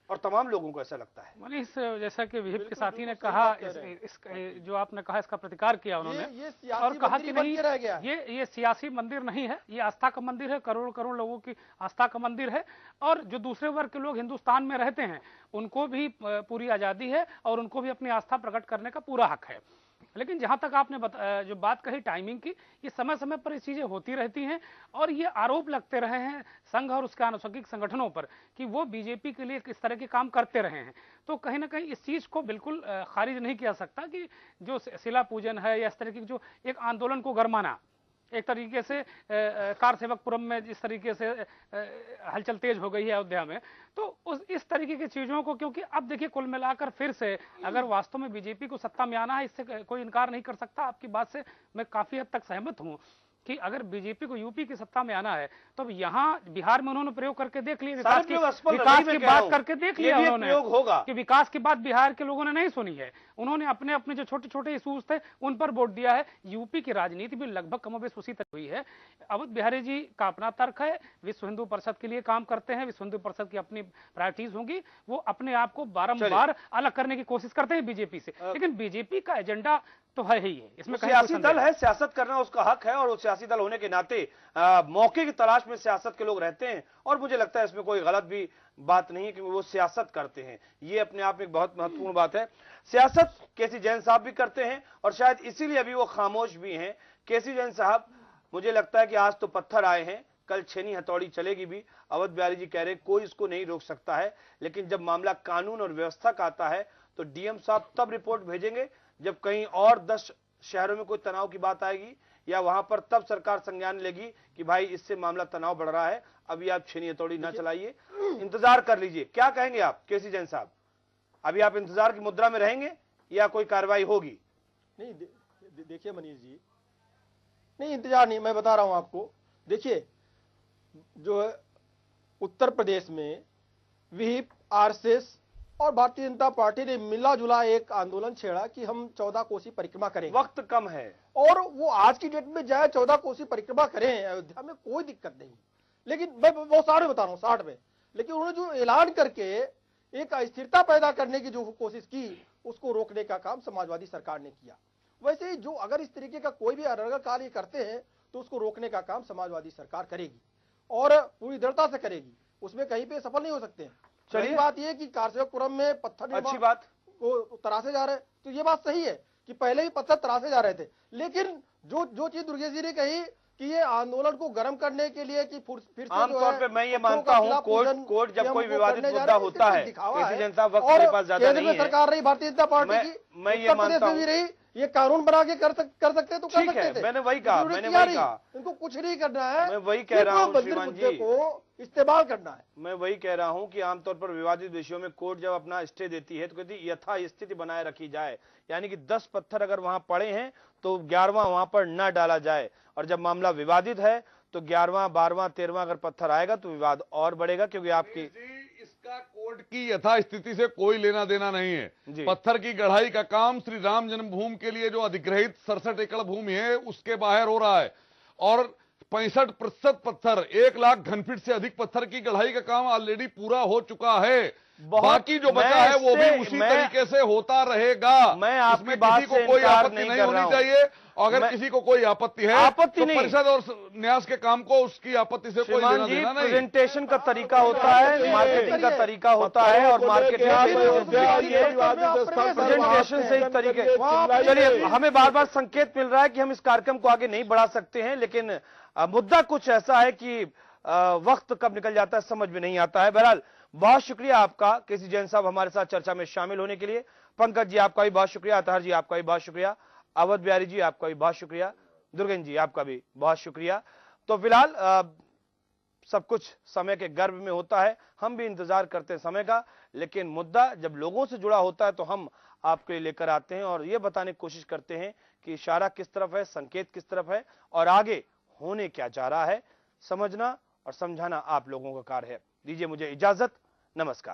और तमाम लोगों को ऐसा लगता है। मनीष, जैसा कि विहिप के साथी ने कहा, जो आपने कहा इसका प्रतिकार किया उन्होंने, और कहा कि नहीं, ये सियासी मंदिर नहीं है, ये आस्था का मंदिर है, करोड़ करोड़ लोगों की आस्था का मंदिर है, और जो दूसरे वर्ग के लोग हिंदुस्तान में रहते हैं उनको भी पूरी आजादी है और उनको भी अपनी आस्था प्रकट करने का पूरा हक है। लेकिन जहां तक आपने जो बात कही टाइमिंग की, ये समय समय पर ये चीजें होती रहती हैं, और ये आरोप लगते रहे हैं संघ और उसके आनुषंगिक संगठनों पर कि वो बीजेपी के लिए किस तरह के काम करते रहे हैं। तो कहीं ना कहीं इस चीज को बिल्कुल खारिज नहीं किया सकता कि जो शिला पूजन है या इस तरह की जो एक आंदोलन को गरमाना, एक तरीके से कार सेवकपुरम में जिस तरीके से हलचल तेज हो गई है अयोध्या में, तो इस तरीके की चीजों को, क्योंकि अब देखिए कुल मिलाकर फिर से अगर वास्तव में बीजेपी को सत्ता में आना है, इससे कोई इनकार नहीं कर सकता। आपकी बात से मैं काफी हद तक सहमत हूं कि अगर बीजेपी को यूपी की सत्ता में आना है तो अब यहाँ बिहार में उन्होंने प्रयोग करके देख लिया, विकास की बात करके देख लिया उन्होंने कि विकास की बात बिहार के लोगों ने नहीं सुनी है, उन्होंने अपने अपने जो छोटे छोटे इशूज थे उन पर वोट दिया है। यूपी की राजनीति भी लगभग कमोबेश उसी तरह हुई है। अवध बिहारी जी का अपना तर्क है, विश्व हिंदू परिषद के लिए काम करते हैं, विश्व हिंदू परिषद की अपनी प्रायोरिटीज होंगी, वो अपने आप को बारंबार अलग करने की कोशिश करते हैं बीजेपी से, लेकिन बीजेपी का एजेंडा तो है ही है, इसमें सियासी दल है, सियासत करना उसका हक है, और वो सियासी दल होने के नाते मौके की तलाश में सियासत के लोग रहते हैं, और मुझे लगता है इसमें कोई गलत भी बात नहीं है क्योंकि वो सियासत करते हैं, ये अपने आप में एक बहुत महत्वपूर्ण बात है। सियासत केसी जैन साहब भी करते हैं और शायद इसीलिए अभी वो खामोश भी हैं। केसी जैन साहब, मुझे लगता है कि आज तो पत्थर आए हैं, कल छेनी हथौड़ी चलेगी भी। अवध बिहारी जी कह रहे कोई इसको नहीं रोक सकता है, लेकिन जब मामला कानून और व्यवस्था का आता है तो डीएम साहब तब रिपोर्ट भेजेंगे जब कहीं और 10 शहरों में कोई तनाव की बात आएगी, या वहां पर तब सरकार संज्ञान लेगी कि भाई इससे मामला तनाव बढ़ रहा है, अभी आप छेनी हथौड़ी ना चलाइए, इंतजार कर लीजिए। क्या कहेंगे आप केसी जैन साहब? अभी आप इंतजार की मुद्रा में रहेंगे या कोई कार्रवाई होगी? नहीं, देखिए मनीष जी, नहीं इंतजार नहीं, मैं बता रहा हूं आपको। देखिए, जो है उत्तर प्रदेश में विहिप, आरएसएस और भारतीय जनता पार्टी ने मिला जुला एक आंदोलन छेड़ा कि हम 14 कोसी परिक्रमा करेंगे। वक्त कम है और वो आज की डेट में जाए 14 कोसी परिक्रमा करें अयोध्या में, कोई दिक्कत नहीं। लेकिन मैं वो सारे बता रहा हूँ 60 में, लेकिन उन्होंने जो ऐलान करके एक अस्थिरता पैदा करने की जो कोशिश की, उसको रोकने का काम समाजवादी सरकार ने किया। वैसे ही जो अगर इस तरीके का कोई भी अनर्गल कार्य करते हैं तो उसको रोकने का काम समाजवादी सरकार करेगी और पूरी दृढ़ता से करेगी, उसमें कहीं पे सफल नहीं हो सकते हैं। चलिए, बात यह कि कारसेवकपुरम में पत्थर अच्छी बात वो तरासे जा रहे, तो ये बात सही है कि पहले भी पत्थर तरासे जा रहे थे, लेकिन जो चीज दुर्गेश जी ने कही कि ये आंदोलन को गर्म करने के लिए कि फिर से आमतौर पे मैं ये मानता हूँ कोर्ट जब कोई विवादित मुद्दा होता है, केसी जैन साहब वक्त के पास ज्यादा नहीं है, सरकार रही भारतीय जनता पार्टी की, मैं ये मानता हूँ रही, ये कानून बना के कर सकते तो कर सकते थे। मैंने वही कहा, इनको कुछ नहीं करना है, मैं वही कह रहा हूँ श्रीमान जी को इस्तेमाल करना है। मैं वही कह रहा हूं कि आमतौर पर विवादित विषयों में कोर्ट जब अपना स्टे देती है तो कहती है यथा स्थिति बनाए रखी जाए, यानी कि 10 पत्थर अगर वहां पड़े हैं तो 11वां वहां पर न डाला जाए, और जब मामला विवादित है तो 11वां, 12वां, 13वां अगर पत्थर आएगा तो विवाद और बढ़ेगा, क्योंकि आपकी इसका कोर्ट की यथा स्थिति से कोई लेना देना नहीं है। पत्थर की गढ़ाई का काम श्री राम जन्मभूमि के लिए जो अधिग्रहित 67 एकड़ भूमि है उसके बाहर हो रहा है, और 65% पत्थर, 1 लाख घनफीट से अधिक पत्थर की गढ़ाई का काम ऑलरेडी पूरा हो चुका है। बाकी जो बचा है वो भी उसी तरीके से होता रहेगा। मैं आपकी बात किसी को कोई आपत्ति नहीं होनी चाहिए। अगर किसी को कोई आपत्ति है तो परिषद और न्यास के काम को उसकी आपत्ति से कोई लेना देना नहीं। प्रेजेंटेशन का तरीका होता है, मार्केटिंग का तरीका होता है, और मार्केटिंग प्रेजेंटेशन से ही तरीके। चलिए, हमें बार बार संकेत मिल रहा है कि हम इस कार्यक्रम को आगे नहीं बढ़ा सकते हैं, लेकिन मुद्दा कुछ ऐसा है कि वक्त कब निकल जाता है समझ में नहीं आता है। बहरहाल बहुत शुक्रिया आपका केसी जैन साहब हमारे साथ चर्चा में शामिल होने के लिए। पंकज जी आपका भी बहुत शुक्रिया, अतहर जी आपका भी बहुत शुक्रिया, अवध बिहारी जी आपका भी बहुत शुक्रिया, दुर्गेन जी आपका भी बहुत शुक्रिया। तो फिलहाल सब कुछ समय के गर्भ में होता है, हम भी इंतजार करते हैं समय का, लेकिन मुद्दा जब लोगों से जुड़ा होता है तो हम आपके लिए लेकर आते हैं और ये बताने की कोशिश करते हैं कि इशारा किस तरफ है, संकेत किस तरफ है और आगे होने क्या जा रहा है। समझना और समझाना आप लोगों का कार्य है। दीजिए मुझे इजाजत, नमस्कार।